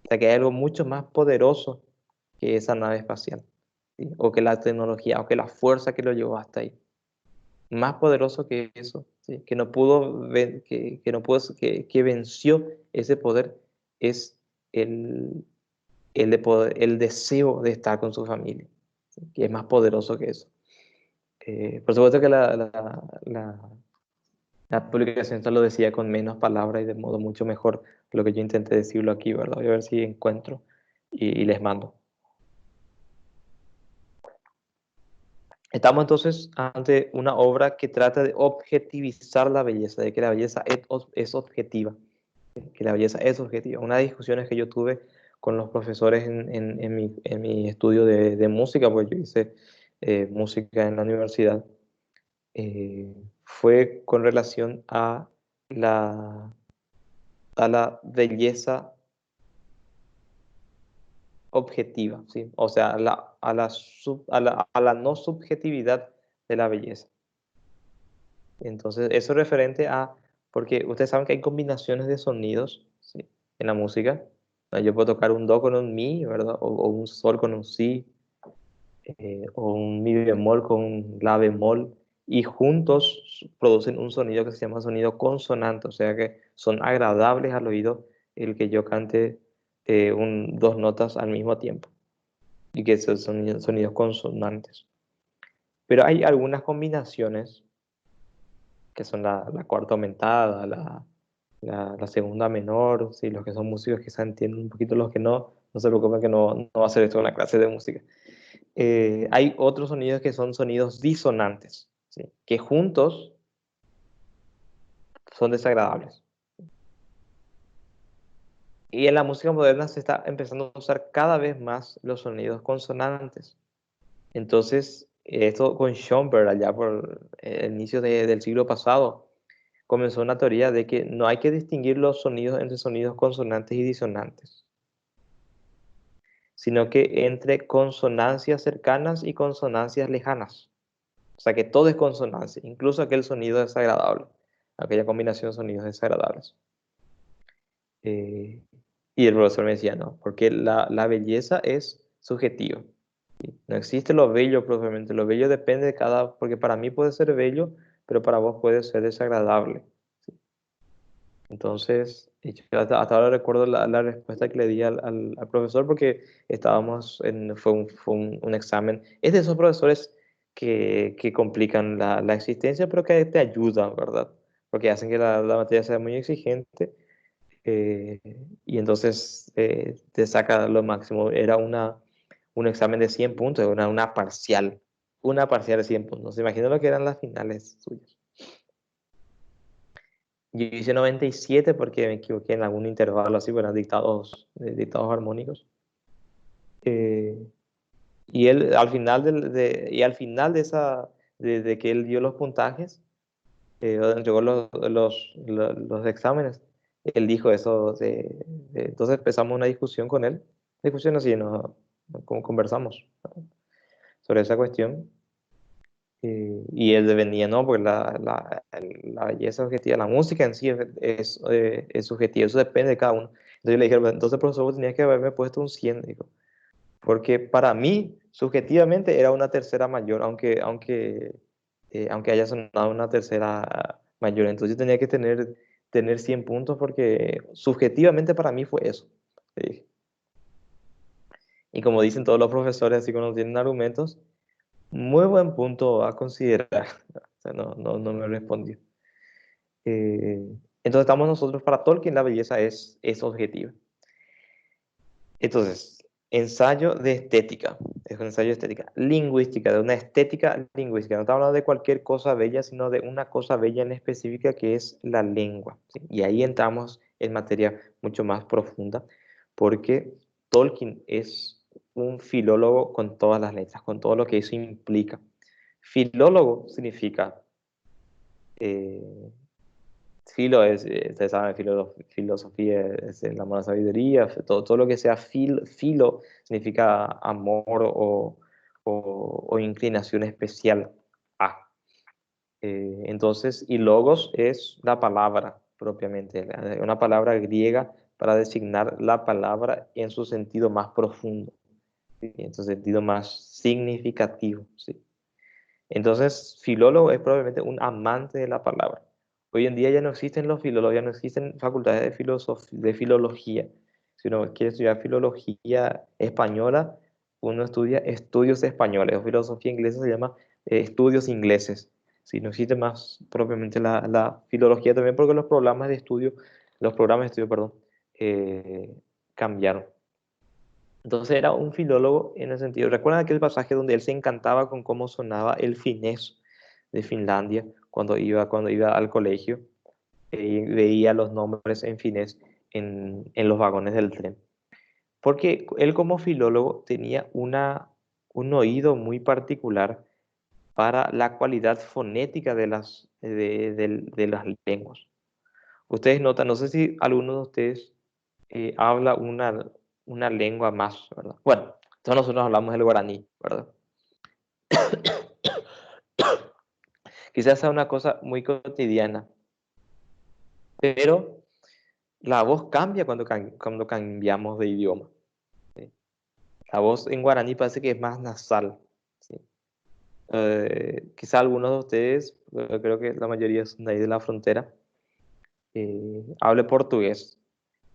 O sea que hay algo mucho más poderoso que esa nave espacial, ¿sí? O que la tecnología, o que la fuerza que lo llevó hasta ahí. Más poderoso que eso, ¿sí? Que no pudo, que no pudo, que venció ese poder, es el, el deseo de estar con su familia, ¿sí? Que es más poderoso que eso. Por supuesto que la publicación te lo decía con menos palabras y de modo mucho mejor que lo que yo intenté decirlo aquí, ¿verdad? Voy a ver si encuentro y les mando. Estamos entonces ante una obra que trata de objetivizar la belleza, de que la belleza es objetiva, que la belleza es objetiva. Una de las discusiones que yo tuve con los profesores en mi estudio de música, pues yo hice música en la universidad, fue con relación la, a la belleza objetiva, ¿sí? O sea, a la no subjetividad de la belleza. Entonces, eso es referente a, porque ustedes saben que hay combinaciones de sonidos, ¿sí? En la música. ¿No? Yo puedo tocar un do con un mi, ¿verdad? O un sol con un si, o un mi bemol con un la bemol, y juntos producen un sonido que se llama sonido consonante, o sea que son agradables al oído el que yo cante dos notas al mismo tiempo, y que son sonidos consonantes. Pero hay algunas combinaciones que son la cuarta aumentada, la segunda menor, ¿sí? Los que son músicos quizá entienden un poquito, los que no, no se preocupen que no va a ser esto una clase de música. Hay otros sonidos que son sonidos disonantes, ¿sí? Que juntos son desagradables. Y en la música moderna se está empezando a usar cada vez más los sonidos consonantes. Entonces, esto con Schoenberg allá por el inicio del siglo pasado, comenzó una teoría de que no hay que distinguir los sonidos entre sonidos consonantes y disonantes, sino que entre consonancias cercanas y consonancias lejanas. O sea que todo es consonancia, incluso aquel sonido desagradable, aquella combinación de sonidos desagradables. Eh, y el profesor me decía, no, porque la belleza es subjetiva. ¿Sí? No existe lo bello propiamente, lo bello depende de cada, porque para mí puede ser bello, pero para vos puede ser desagradable. ¿Sí? Entonces, yo hasta ahora recuerdo la respuesta que le di al profesor porque estábamos fue un examen. Es de esos profesores que complican la existencia, pero que te ayudan, ¿verdad? Porque hacen que la materia sea muy exigente eh, y entonces te saca lo máximo. Era un examen de 100 puntos, una parcial de 100 puntos. ¿Se imaginan lo que eran las finales suyas? Yo hice 97 porque me equivoqué en algún intervalo así, bueno, dictados armónicos. Eh, y él al final de que él dio los puntajes, entregó los exámenes, él dijo eso. Entonces empezamos una discusión con él, discusión así, ¿no? Como conversamos sobre esa cuestión. Y él venía, no, porque la belleza objetiva, la música en sí es subjetiva, eso depende de cada uno. Entonces yo le dije, entonces profesor, vos tenías que haberme puesto un 100, dijo, porque para mí, subjetivamente, era una tercera mayor, aunque haya sonado una tercera mayor. Entonces yo tenía que tener 100 puntos porque subjetivamente para mí fue eso. Le dije. Y como dicen todos los profesores, así cuando tienen argumentos, muy buen punto a considerar. O sea, no me respondió. Entonces estamos nosotros, para Tolkien la belleza es objetiva. Entonces, ensayo de estética, es un ensayo de estética lingüística, de una estética lingüística. No estamos hablando de cualquier cosa bella, sino de una cosa bella en específica que es la lengua. ¿Sí? Y ahí entramos en materia mucho más profunda, porque Tolkien es un filólogo con todas las letras, con todo lo que eso implica. Filólogo significa eh, ustedes saben, filosofía es el amor a la sabiduría, todo lo que sea filo significa amor o inclinación especial a. Entonces, y logos es la palabra propiamente, una palabra griega para designar la palabra en su sentido más profundo, ¿sí? En su sentido más significativo, ¿sí? Entonces, filólogo es probablemente un amante de la palabra. Hoy en día ya no existen los filólogos, ya no existen facultades de filología. Si uno quiere estudiar filología española, uno estudia estudios españoles, o filosofía inglesa se llama estudios ingleses. Si no existe más propiamente la filología también porque los programas de estudio, perdón, eh, cambiaron. Entonces era un filólogo en el sentido, ¿recuerdan aquel pasaje donde él se encantaba con cómo sonaba el finés de Finlandia cuando iba al colegio? Veía los nombres en finés en los vagones del tren. Porque él como filólogo tenía un oído muy particular para la cualidad fonética de las lenguas. Ustedes notan, no sé si alguno de ustedes habla una lengua más, ¿verdad? Bueno, todos nosotros hablamos el guaraní, ¿verdad? Quizás sea una cosa muy cotidiana, pero la voz cambia cuando cambiamos de idioma. ¿Sí? La voz en guaraní parece que es más nasal. ¿Sí? Quizá algunos de ustedes, creo que la mayoría son de ahí de la frontera, hable portugués.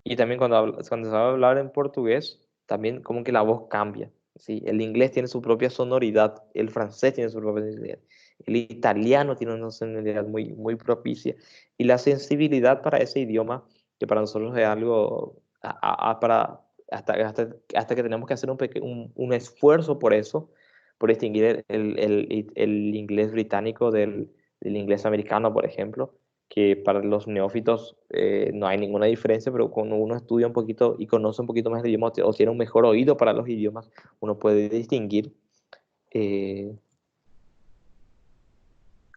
Y también cuando se va a hablar en portugués, también como que la voz cambia. ¿Sí? El inglés tiene su propia sonoridad, el francés tiene su propia sonoridad, el italiano tiene una sonoridad muy, muy propicia. Y la sensibilidad para ese idioma, que para nosotros es algo, hasta que tenemos que hacer un esfuerzo por eso, por distinguir el inglés británico del inglés americano, por ejemplo, que para los neófitos no hay ninguna diferencia, pero cuando uno estudia un poquito y conoce un poquito más de idiomas o tiene un mejor oído para los idiomas, uno puede distinguir eh,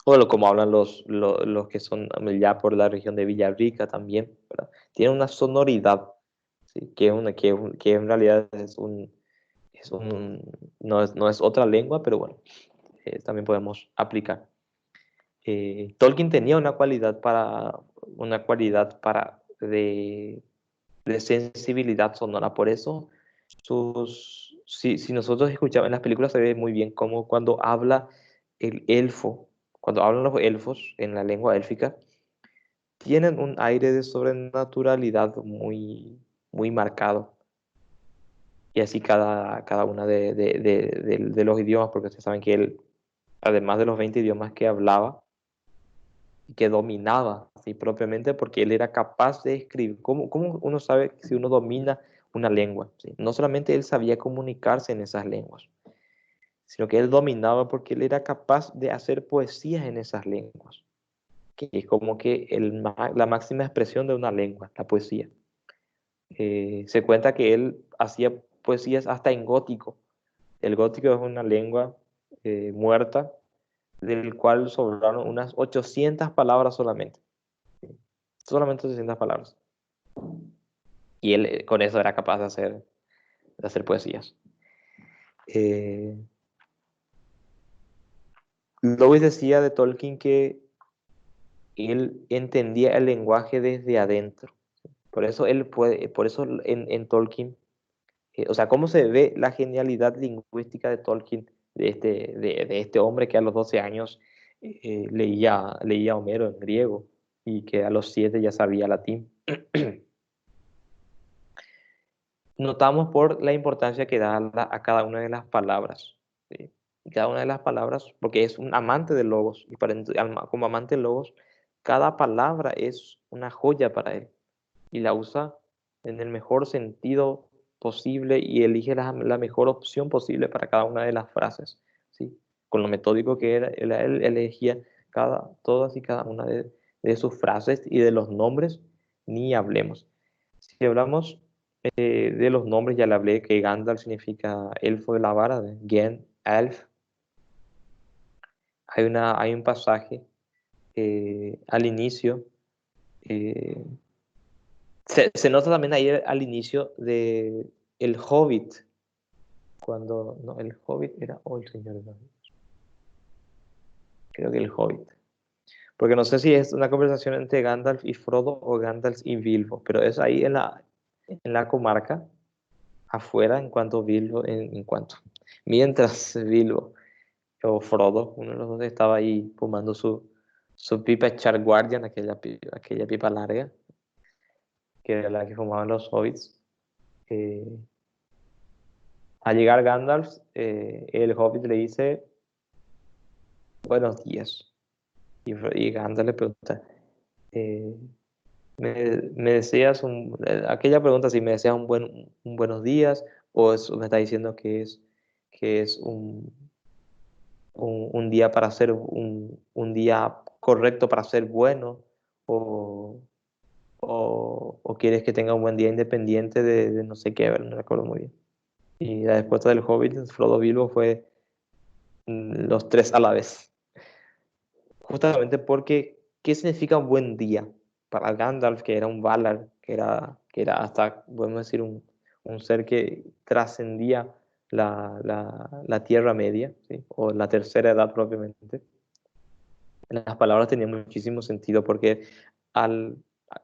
o como hablan los que son ya por la región de Villarrica también, ¿verdad? Tiene una sonoridad, ¿sí? Que en realidad no es otra lengua, pero bueno, también podemos aplicar. Tolkien tenía una cualidad de sensibilidad sonora, por eso si nosotros escuchamos en las películas se ve muy bien cómo cuando habla el elfo, cuando hablan los elfos en la lengua élfica, tienen un aire de sobrenaturalidad muy marcado. Y así cada una de los idiomas, porque ustedes saben que él, además de los 20 idiomas que hablaba, que dominaba así propiamente, porque él era capaz de escribir. ¿Cómo uno sabe si uno domina una lengua? ¿Sí? No solamente él sabía comunicarse en esas lenguas, sino que él dominaba porque él era capaz de hacer poesías en esas lenguas, que es como que la máxima expresión de una lengua, la poesía. Se cuenta que él hacía poesías hasta en gótico. El gótico es una lengua muerta, del cual sobraron unas 800 palabras solamente. Solamente 800 palabras. Y él con eso era capaz de hacer poesías. Eh, Lewis decía de Tolkien que él entendía el lenguaje desde adentro. Por eso en Tolkien, o sea, cómo se ve la genialidad lingüística de Tolkien, de este hombre que a los 12 años leía Homero en griego y que a los 7 ya sabía latín. Notamos por la importancia que da a cada una de las palabras. ¿Sí? Cada una de las palabras, porque es un amante de logos, y como amante de logos, cada palabra es una joya para él, y la usa en el mejor sentido posible y elige la mejor opción posible para cada una de las frases. ¿Sí? Con lo metódico que era, él elegía todas y cada una de sus frases y de los nombres, ni hablemos. Si hablamos de los nombres, ya le hablé que Gandalf significa elfo de la vara, de Gen, elf. Hay un pasaje al inicio, eh, se nota también ahí al inicio de El Hobbit, cuando, no, el Hobbit era, oh, el Señor de los Anillos. Creo que el Hobbit. Porque no sé si es una conversación entre Gandalf y Frodo o Gandalf y Bilbo, pero es ahí en la comarca, afuera, mientras Bilbo o Frodo, uno de los dos estaba ahí fumando su pipa Char Guardian, aquella pipa larga, que era la que fumaban los hobbits. Eh, Al llegar Gandalf, el hobbit le dice, buenos días. Y Gandalf le pregunta, eh, me deseas aquella pregunta si me deseas un buenos días o me está diciendo que es un día para ser un día correcto para ser bueno o, o quieres que tenga un buen día independiente de no sé qué, no recuerdo muy bien. Y la respuesta del Hobbit, Frodo Bilbo, fue los tres a la vez. Justamente porque, ¿qué significa un buen día? Para Gandalf, que era un Valar, que era hasta, podemos decir, un ser que trascendía la Tierra Media, ¿sí? O la tercera edad propiamente. Las palabras tenían muchísimo sentido porque al,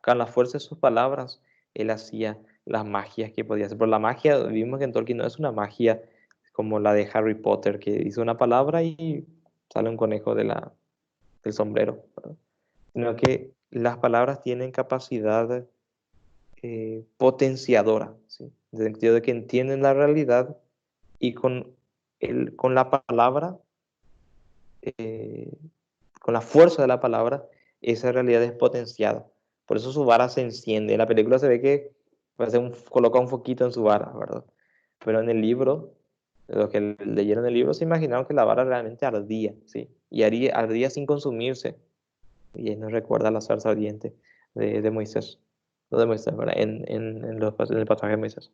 con la fuerza de sus palabras, él hacía las magias que podía hacer. Pero la magia, vimos que en Tolkien no es una magia como la de Harry Potter, que dice una palabra y sale un conejo del sombrero, ¿verdad? Sino que las palabras tienen capacidad potenciadora, ¿sí? En el sentido de que entienden la realidad y con la palabra eh, con la fuerza de la palabra, esa realidad es potenciada. Por eso su vara se enciende. En la película se ve que coloca un foquito en su vara, ¿verdad? Pero en el libro, los que leyeron el libro se imaginaron que la vara realmente ardía, ¿sí? Y ardía sin consumirse. Y ahí nos recuerda la zarza ardiente de Moisés. No de Moisés, ¿verdad? En el pasaje de Moisés.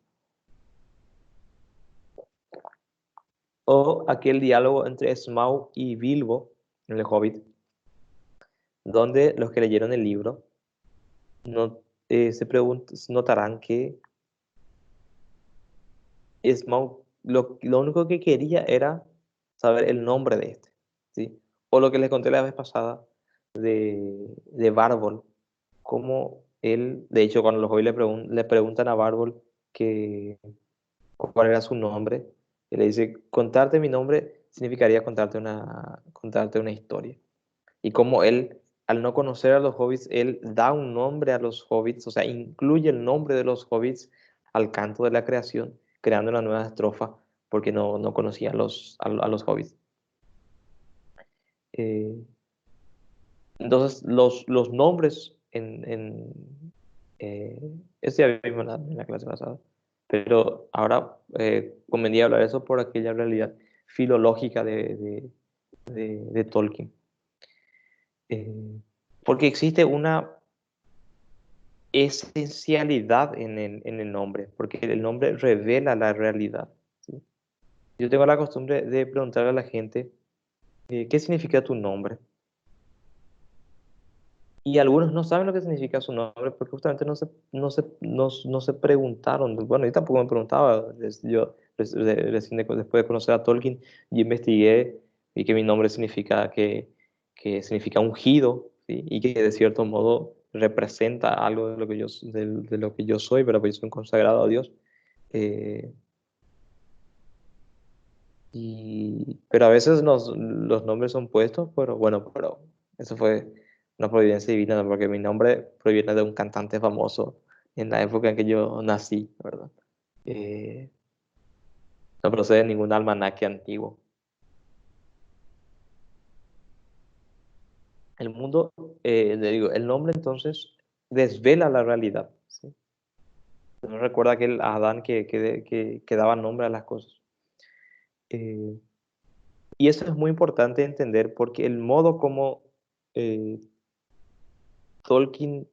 O aquel diálogo entre Smaug y Bilbo en el Hobbit, donde los que leyeron el libro no, notarán que Smaug lo único que quería era saber el nombre de este, ¿sí? O lo que les conté la vez pasada de Bárbol, como él, de hecho, cuando los hoy le preguntan a Bárbol que, cuál era su nombre, él le dice, contarte mi nombre significaría contarte una historia. Y como él, al no conocer a los hobbits, él da un nombre a los hobbits, o sea, incluye el nombre de los hobbits al canto de la creación, creando una nueva estrofa, porque no conocía a los hobbits. Eh, entonces, los nombres eso ya vimos en la clase pasada, pero ahora convendría hablar de eso por aquella realidad filológica de Tolkien. Eh, Porque existe una esencialidad en el nombre, porque el nombre revela la realidad, ¿sí? Yo tengo la costumbre de preguntarle a la gente, ¿qué significa tu nombre? Y algunos no saben lo que significa su nombre porque justamente no se preguntaron. Bueno, yo tampoco me preguntaba. Yo, después de conocer a Tolkien, yo investigué y que mi nombre significa que significa ungido, ¿sí? Y que de cierto modo representa algo de lo que de lo que yo soy, pero pues yo soy un consagrado a Dios. Eh, pero a veces los nombres son puestos, pero bueno, pero eso fue una providencia divina, ¿no? Porque mi nombre proviene de un cantante famoso en la época en que yo nací, ¿verdad? Eh, no procede de ningún almanaque antiguo. El mundo, le digo, el nombre entonces desvela la realidad, ¿sí? No recuerda aquel Adán que daba nombre a las cosas. Eh, y eso es muy importante entender porque el modo como eh, Tolkien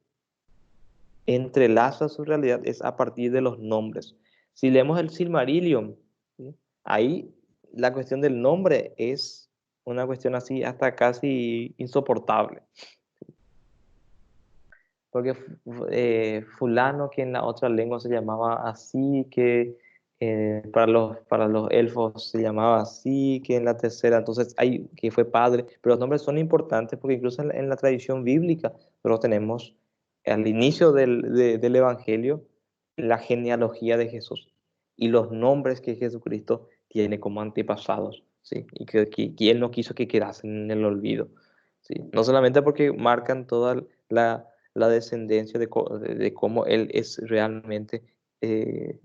entrelaza su realidad es a partir de los nombres. Si leemos el Silmarillion, ¿sí? Ahí la cuestión del nombre es una cuestión así hasta casi insoportable. Porque fulano que en la otra lengua se llamaba así, que para los elfos se llamaba así, que en la tercera, entonces hay que fue padre, pero los nombres son importantes porque incluso en la tradición bíblica nosotros tenemos al inicio del Evangelio la genealogía de Jesús y los nombres que Jesucristo tiene como antepasados, ¿sí? Y que Él no quiso que quedasen en el olvido, ¿sí? No solamente porque marcan toda la descendencia de cómo él es realmente eh,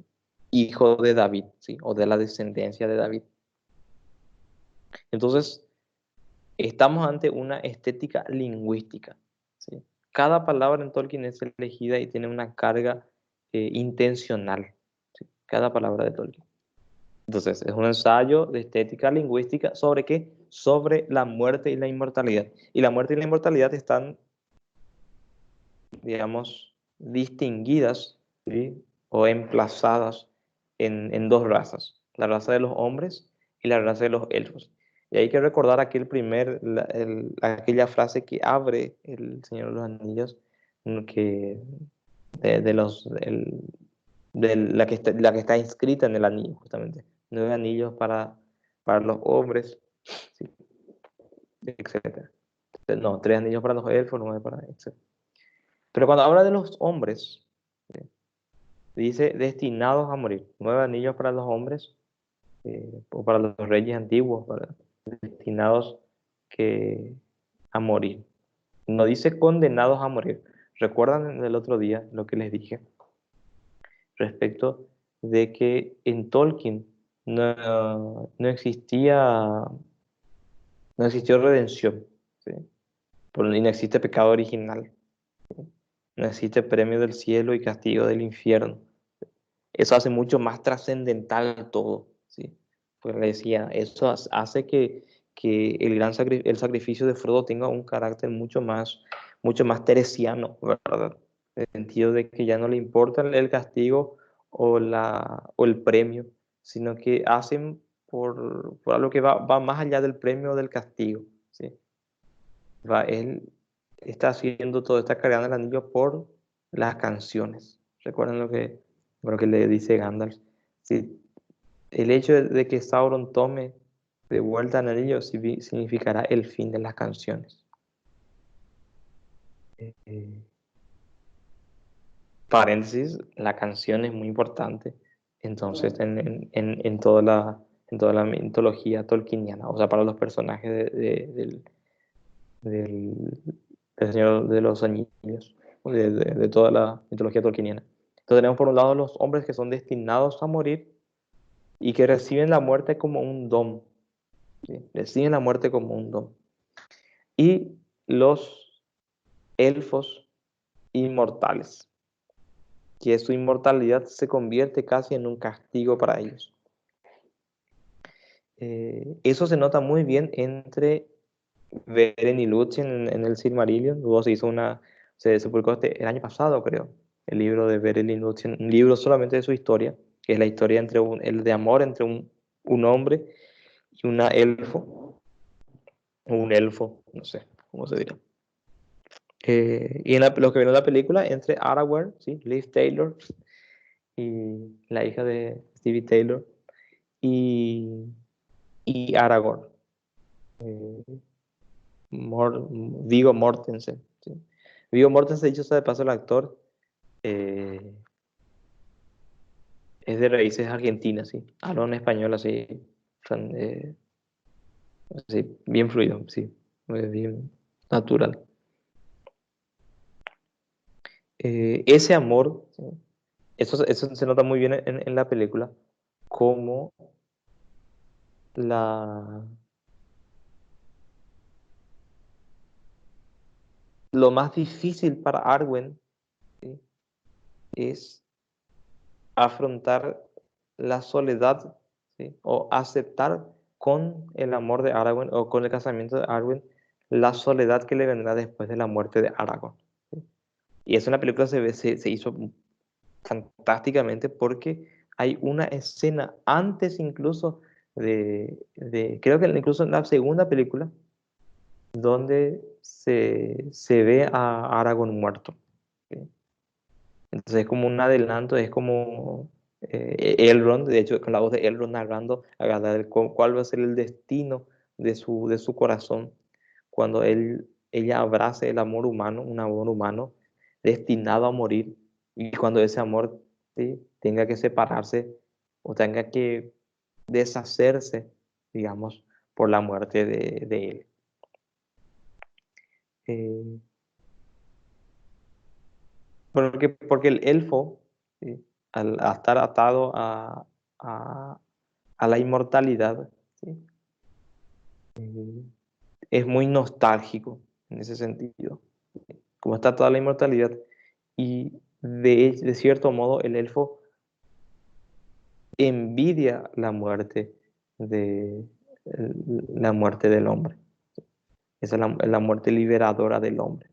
hijo de David, ¿sí? O de la descendencia de David. Entonces, estamos ante una estética lingüística, ¿sí? Cada palabra en Tolkien es elegida y tiene una carga intencional, ¿sí? Cada palabra de Tolkien. Entonces, es un ensayo de estética lingüística sobre qué? Sobre la muerte y la inmortalidad. Y la muerte y la inmortalidad están, digamos, distinguidas, ¿sí? O emplazadas en dos razas, la raza de los hombres y la raza de los elfos. Y hay que recordar aquella frase que abre el Señor de los Anillos, que, de los, la que está inscrita en el anillo, justamente. 9 anillos para los hombres, ¿sí? Etcétera. No, 3 anillos para los elfos, 9 para, etcétera. Pero cuando habla de los hombres, ¿sí? Dice destinados a morir. 9 anillos para los hombres, o para los reyes antiguos, destinados a morir. No dice condenados a morir. ¿Recuerdan el otro día lo que les dije respecto de que en Tolkien no no existió redención, ¿sí? Y no existe pecado original, ¿sí? No existe premio del cielo y castigo del infierno. Eso hace mucho más trascendental todo, ¿sí? Pues le decía, eso hace que el sacrificio de Frodo tenga un carácter mucho más teresiano, ¿verdad? En el sentido de que ya no le importa el castigo o el premio, sino que hacen por algo que va más allá del premio o del castigo, ¿sí? Va, él está haciendo todo, está cargando el anillo por las canciones. ¿Recuerdan lo que le dice Gandalf? Sí, el hecho de que Sauron tome de vuelta el anillo significará el fin de las canciones. Eh, Paréntesis, la canción es muy importante, entonces, en toda la mitología tolkieniana, o sea, para los personajes del, del Señor de los Anillos, o de toda la mitología tolkieniana. Entonces tenemos por un lado los hombres que son destinados a morir y que reciben la muerte como un don, ¿sí? Reciben la muerte como un don. Y los elfos inmortales, que su inmortalidad se convierte casi en un castigo para ellos. Eso se nota muy bien entre Beren y Lúthien en el Silmarillion. Luego se publicó el año pasado, creo, el libro de Beren y Lúthien, un libro solamente de su historia, que es la historia el de amor entre un hombre y una elfo, o un elfo, no sé cómo se dirá. Y lo que vieron en la película, entre Aragorn, ¿sí? Liv Taylor, y la hija de Stevie Taylor, y, y Aragorn, eh, Viggo Mortensen, ¿sí? Viggo Mortensen, dicho sea de paso, el actor, eh, es de raíces argentinas, ¿sí? Habla un español así, tan, así, bien fluido, sí, bien natural. Ese amor, ¿sí? Eso se nota muy bien en la película, como la, lo más difícil para Arwen, ¿sí? Es afrontar la soledad, ¿sí? O aceptar con el amor de Aragorn o con el casamiento de Arwen la soledad que le vendrá después de la muerte de Aragorn, ¿sí? Y eso en la película se hizo fantásticamente porque hay una escena antes incluso creo que incluso en la segunda película, donde se ve a Aragorn muerto, ¿sí? Entonces es como un adelanto, es como Elrond, de hecho con la voz de Elrond narrando cuál va a ser el destino de su corazón cuando ella abrace el amor humano, un amor humano destinado a morir, y cuando ese amor, ¿sí? Tenga que separarse o tenga que deshacerse, digamos, por la muerte de él. Eh, porque el elfo, ¿sí? Al estar atado a- a la inmortalidad, ¿sí? Eh, es muy nostálgico en ese sentido. Como está toda la inmortalidad, y de cierto modo el elfo envidia de la muerte del hombre. Esa es la muerte liberadora del hombre.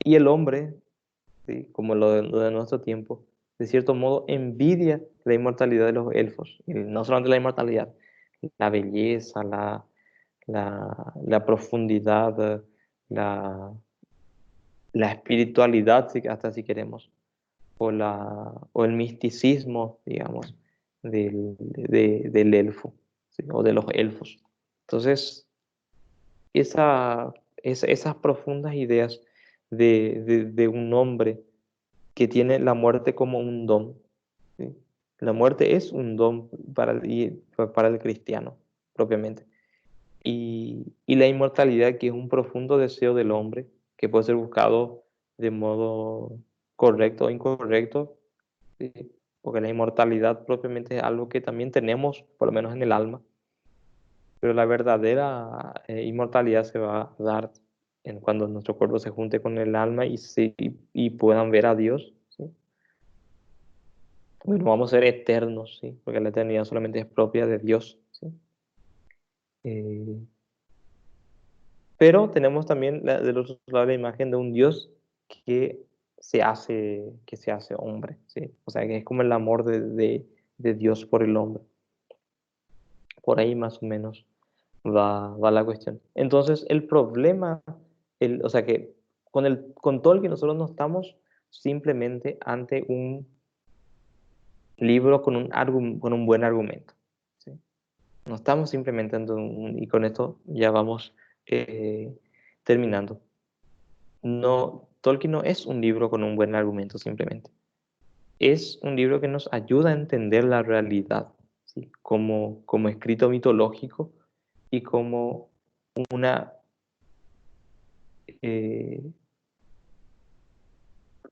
Y el hombre, ¿sí? Como lo de nuestro tiempo, de cierto modo envidia la inmortalidad de los elfos. Y no solamente la inmortalidad, la belleza, la profundidad, la, la espiritualidad, hasta si queremos, o el misticismo, digamos, del elfo, ¿sí? O de los elfos. Entonces, esa, esas profundas ideas de un hombre que tiene la muerte como un don, ¿sí? La muerte es un don para el cristiano, propiamente. Y la inmortalidad, que es un profundo deseo del hombre, que puede ser buscado de modo correcto o incorrecto, ¿sí? Porque la inmortalidad propiamente es algo que también tenemos, por lo menos en el alma, pero la verdadera inmortalidad se va a dar cuando nuestro cuerpo se junte con el alma y puedan ver a Dios, ¿sí? Bueno, vamos a ser eternos, ¿sí? Porque la eternidad solamente es propia de Dios, ¿sí? Eh, pero tenemos también del otro lado la imagen de un Dios que que se hace hombre, ¿sí? O sea, que es como el amor de Dios por el hombre. Por ahí más o menos va la cuestión. Entonces, el problema o sea que con Tolkien nosotros no estamos simplemente ante un libro con un buen argumento, ¿sí? No estamos simplemente ante y con esto ya vamos terminando. No, Tolkien no es un libro con un buen argumento simplemente. Es un libro que nos ayuda a entender la realidad, ¿sí? Como escrito mitológico y como una, eh,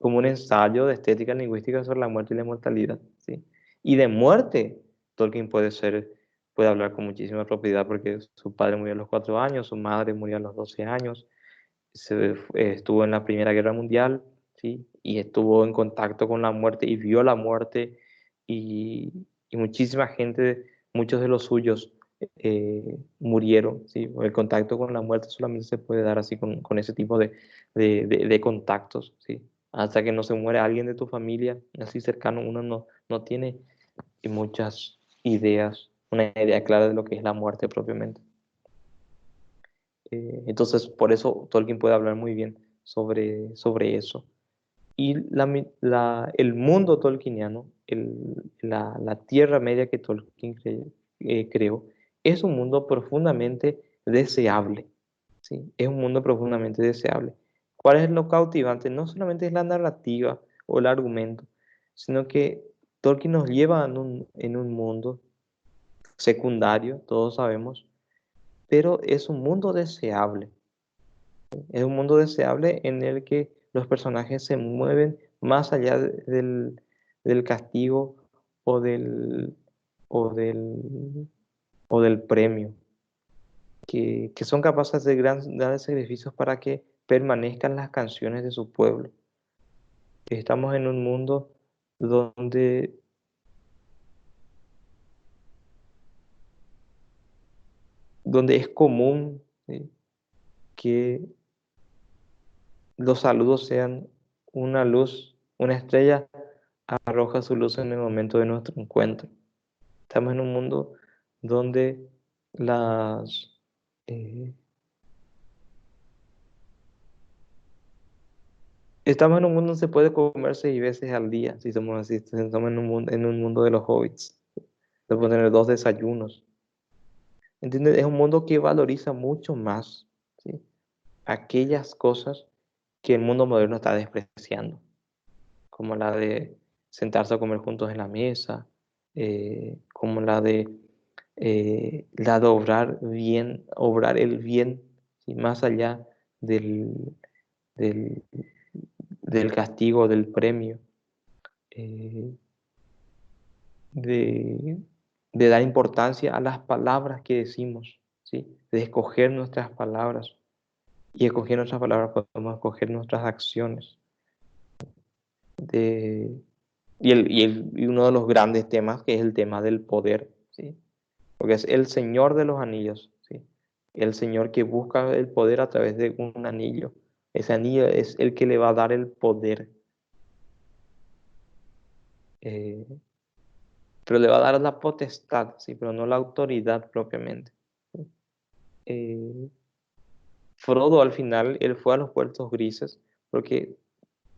como un ensayo de estética lingüística sobre la muerte y la inmortalidad, ¿sí? Y de muerte, Tolkien puede hablar con muchísima propiedad porque su padre murió a los 4 años, su madre murió a los 12 años, estuvo en la Primera Guerra Mundial, ¿sí? Y estuvo en contacto con la muerte y vio la muerte y, y muchísima gente, muchos de los suyos murieron, ¿sí? El contacto con la muerte solamente se puede dar así con ese tipo de contactos, ¿sí? Hasta que no se muere alguien de tu familia, así cercano, uno no tiene muchas ideas, una idea clara de lo que es la muerte propiamente. Entonces, por eso Tolkien puede hablar muy bien sobre eso. Y el mundo tolkieniano, la Tierra Media que Tolkien creó, es un mundo profundamente deseable, ¿sí? Es un mundo profundamente deseable. ¿Cuál es lo cautivante? No solamente es la narrativa o el argumento, sino que Tolkien nos lleva en un mundo secundario, todos sabemos, pero es un mundo deseable. Es un mundo deseable en el que los personajes se mueven más allá del castigo o o del, o del premio, que son capaces de grandes sacrificios para que permanezcan las canciones de su pueblo. Estamos en un mundo donde, donde es común, ¿sí?, que los saludos sean una luz, una estrella arroja su luz en el momento de nuestro encuentro. Estamos en un mundo donde las... eh, estamos en un mundo donde se puede comer 6 veces al día, si somos así. Estamos en un mundo de los hobbits. Se pueden tener 2 desayunos. ¿Entiendes? Es un mundo que valoriza mucho más, ¿sí?, aquellas cosas que el mundo moderno está despreciando, como la de sentarse a comer juntos en la mesa, como la de obrar el bien, ¿sí?, más allá del, del, del castigo, del premio, eh, de, de dar importancia a las palabras que decimos, ¿sí?, de escoger nuestras palabras. Y escoger nuestras palabras podemos escoger nuestras acciones. De, y uno de los grandes temas, que es el tema del poder, ¿sí? Porque es el Señor de los anillos, ¿sí? El Señor que busca el poder a través de un anillo. Ese anillo es el que le va a dar el poder, eh, pero le va a dar la potestad, ¿sí?, pero no la autoridad propiamente, ¿sí? Eh, Frodo al final, él fue a los puertos grises porque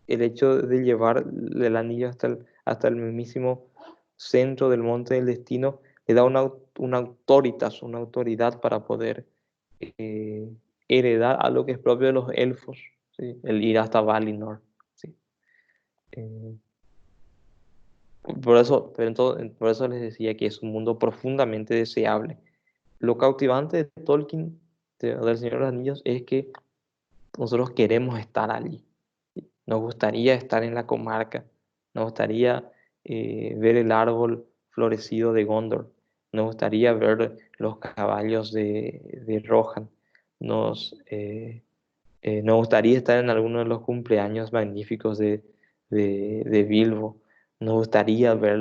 el hecho de llevar el anillo hasta el mismísimo centro del monte del destino le da una autoritas, una autoridad para poder eh, heredar algo que es propio de los elfos, ¿sí?, el ir hasta Valinor, ¿sí? Eh, por eso les decía que es un mundo profundamente deseable. Lo cautivante de Tolkien, del Señor de los Anillos, es que nosotros queremos estar allí. Nos gustaría estar en la comarca, nos gustaría ver el árbol florecido de Gondor, nos gustaría ver los caballos de Rohan, nos gustaría estar en alguno de los cumpleaños magníficos de Bilbo, nos gustaría ver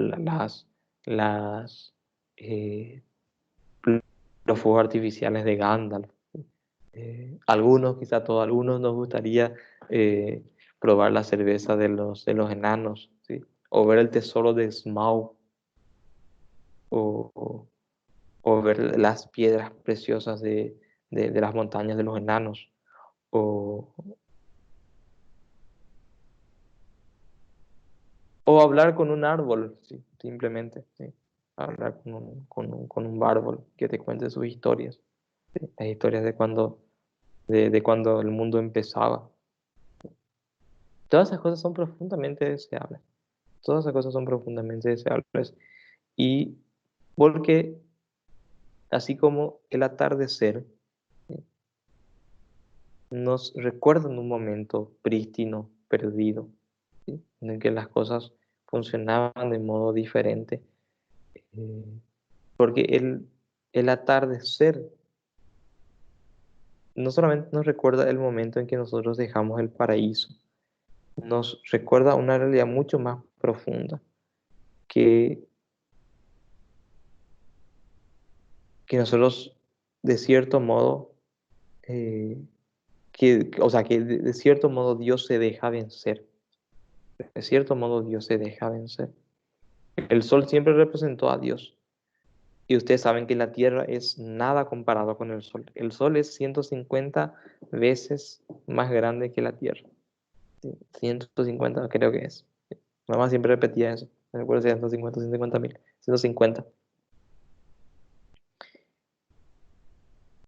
las, eh, los fuegos artificiales de Gandalf. Algunos, quizá todos, algunos nos gustaría eh, probar la cerveza de los enanos, ¿sí?, o ver el tesoro de Smaug, o, o- o ver las piedras preciosas de las montañas de los enanos, o, o hablar con un árbol, sí, simplemente, sí. Hablar con un árbol que te cuente sus historias, sí, las historias de cuando el mundo empezaba. Todas esas cosas son profundamente deseables. Todas esas cosas son profundamente deseables. Y porque así como el atardecer nos recuerda en un momento prístino, perdido, ¿sí? En el que las cosas funcionaban de modo diferente. eh, Porque el atardecer no solamente nos recuerda el momento en que nosotros dejamos el paraíso, nos recuerda una realidad mucho más profunda, que, que nosotros, de cierto modo, eh, o sea, que de cierto modo Dios se deja vencer. De cierto modo Dios se deja vencer. El sol siempre representó a Dios. Y ustedes saben que la Tierra es nada comparado con el Sol. El Sol es 150 veces más grande que la Tierra. Sí, 150 creo que es. Mamá siempre repetía eso. No recuerdo si 150, 150.000. 150.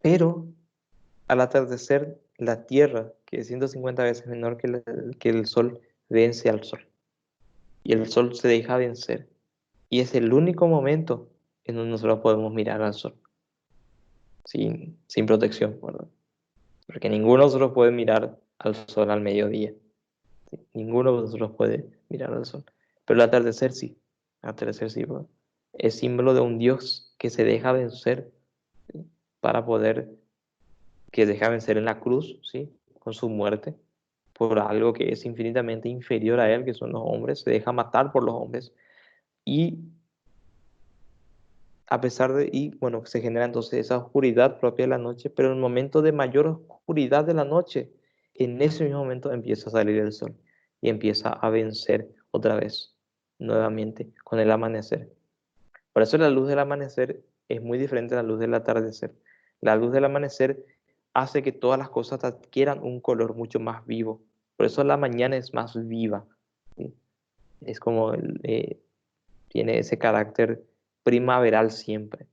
Pero al atardecer, la Tierra, que es 150 veces menor que el Sol, vence al Sol. Y el Sol se deja vencer. Y es el único momento en donde nosotros podemos mirar al Sol sin protección, ¿verdad? Porque ninguno de nosotros puede mirar al Sol al mediodía. ¿Sí? Ninguno de nosotros puede mirar al Sol. Pero el atardecer sí. El atardecer sí, ¿verdad? Es símbolo de un Dios que se deja vencer, ¿sí? Para poder, que se deja vencer en la cruz, ¿sí? Con su muerte, por algo que es infinitamente inferior a él, que son los hombres, se deja matar por los hombres. Y y bueno, se genera entonces esa oscuridad propia de la noche, pero en el momento de mayor oscuridad de la noche, en ese mismo momento empieza a salir el sol y empieza a vencer otra vez, nuevamente, con el amanecer. Por eso la luz del amanecer es muy diferente a la luz del atardecer. La luz del amanecer hace que todas las cosas adquieran un color mucho más vivo. Por eso la mañana es más viva, ¿sí? Es como tiene ese carácter primaveral siempre.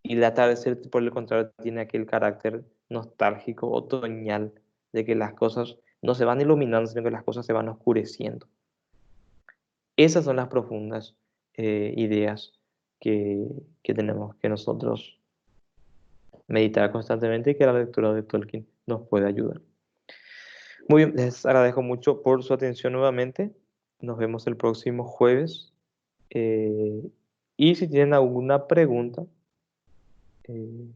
Y el atardecer, por el contrario, tiene aquel carácter nostálgico, otoñal, de que las cosas no se van iluminando, sino que las cosas se van oscureciendo. Esas son las profundas ideas que, que tenemos que nosotros meditar constantemente y que la lectura de Tolkien nos puede ayudar. Muy bien, les agradezco mucho por su atención nuevamente. Nos vemos el próximo jueves. eh, y si tienen alguna pregunta, eh,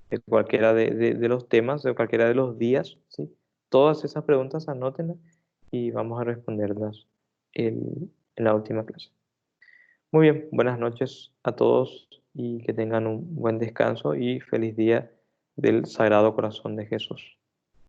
de cualquiera de los temas, de cualquiera de los días, ¿sí? Todas esas preguntas anótenlas y vamos a responderlas en la última clase. Muy bien, buenas noches a todos y que tengan un buen descanso y feliz día del Sagrado Corazón de Jesús.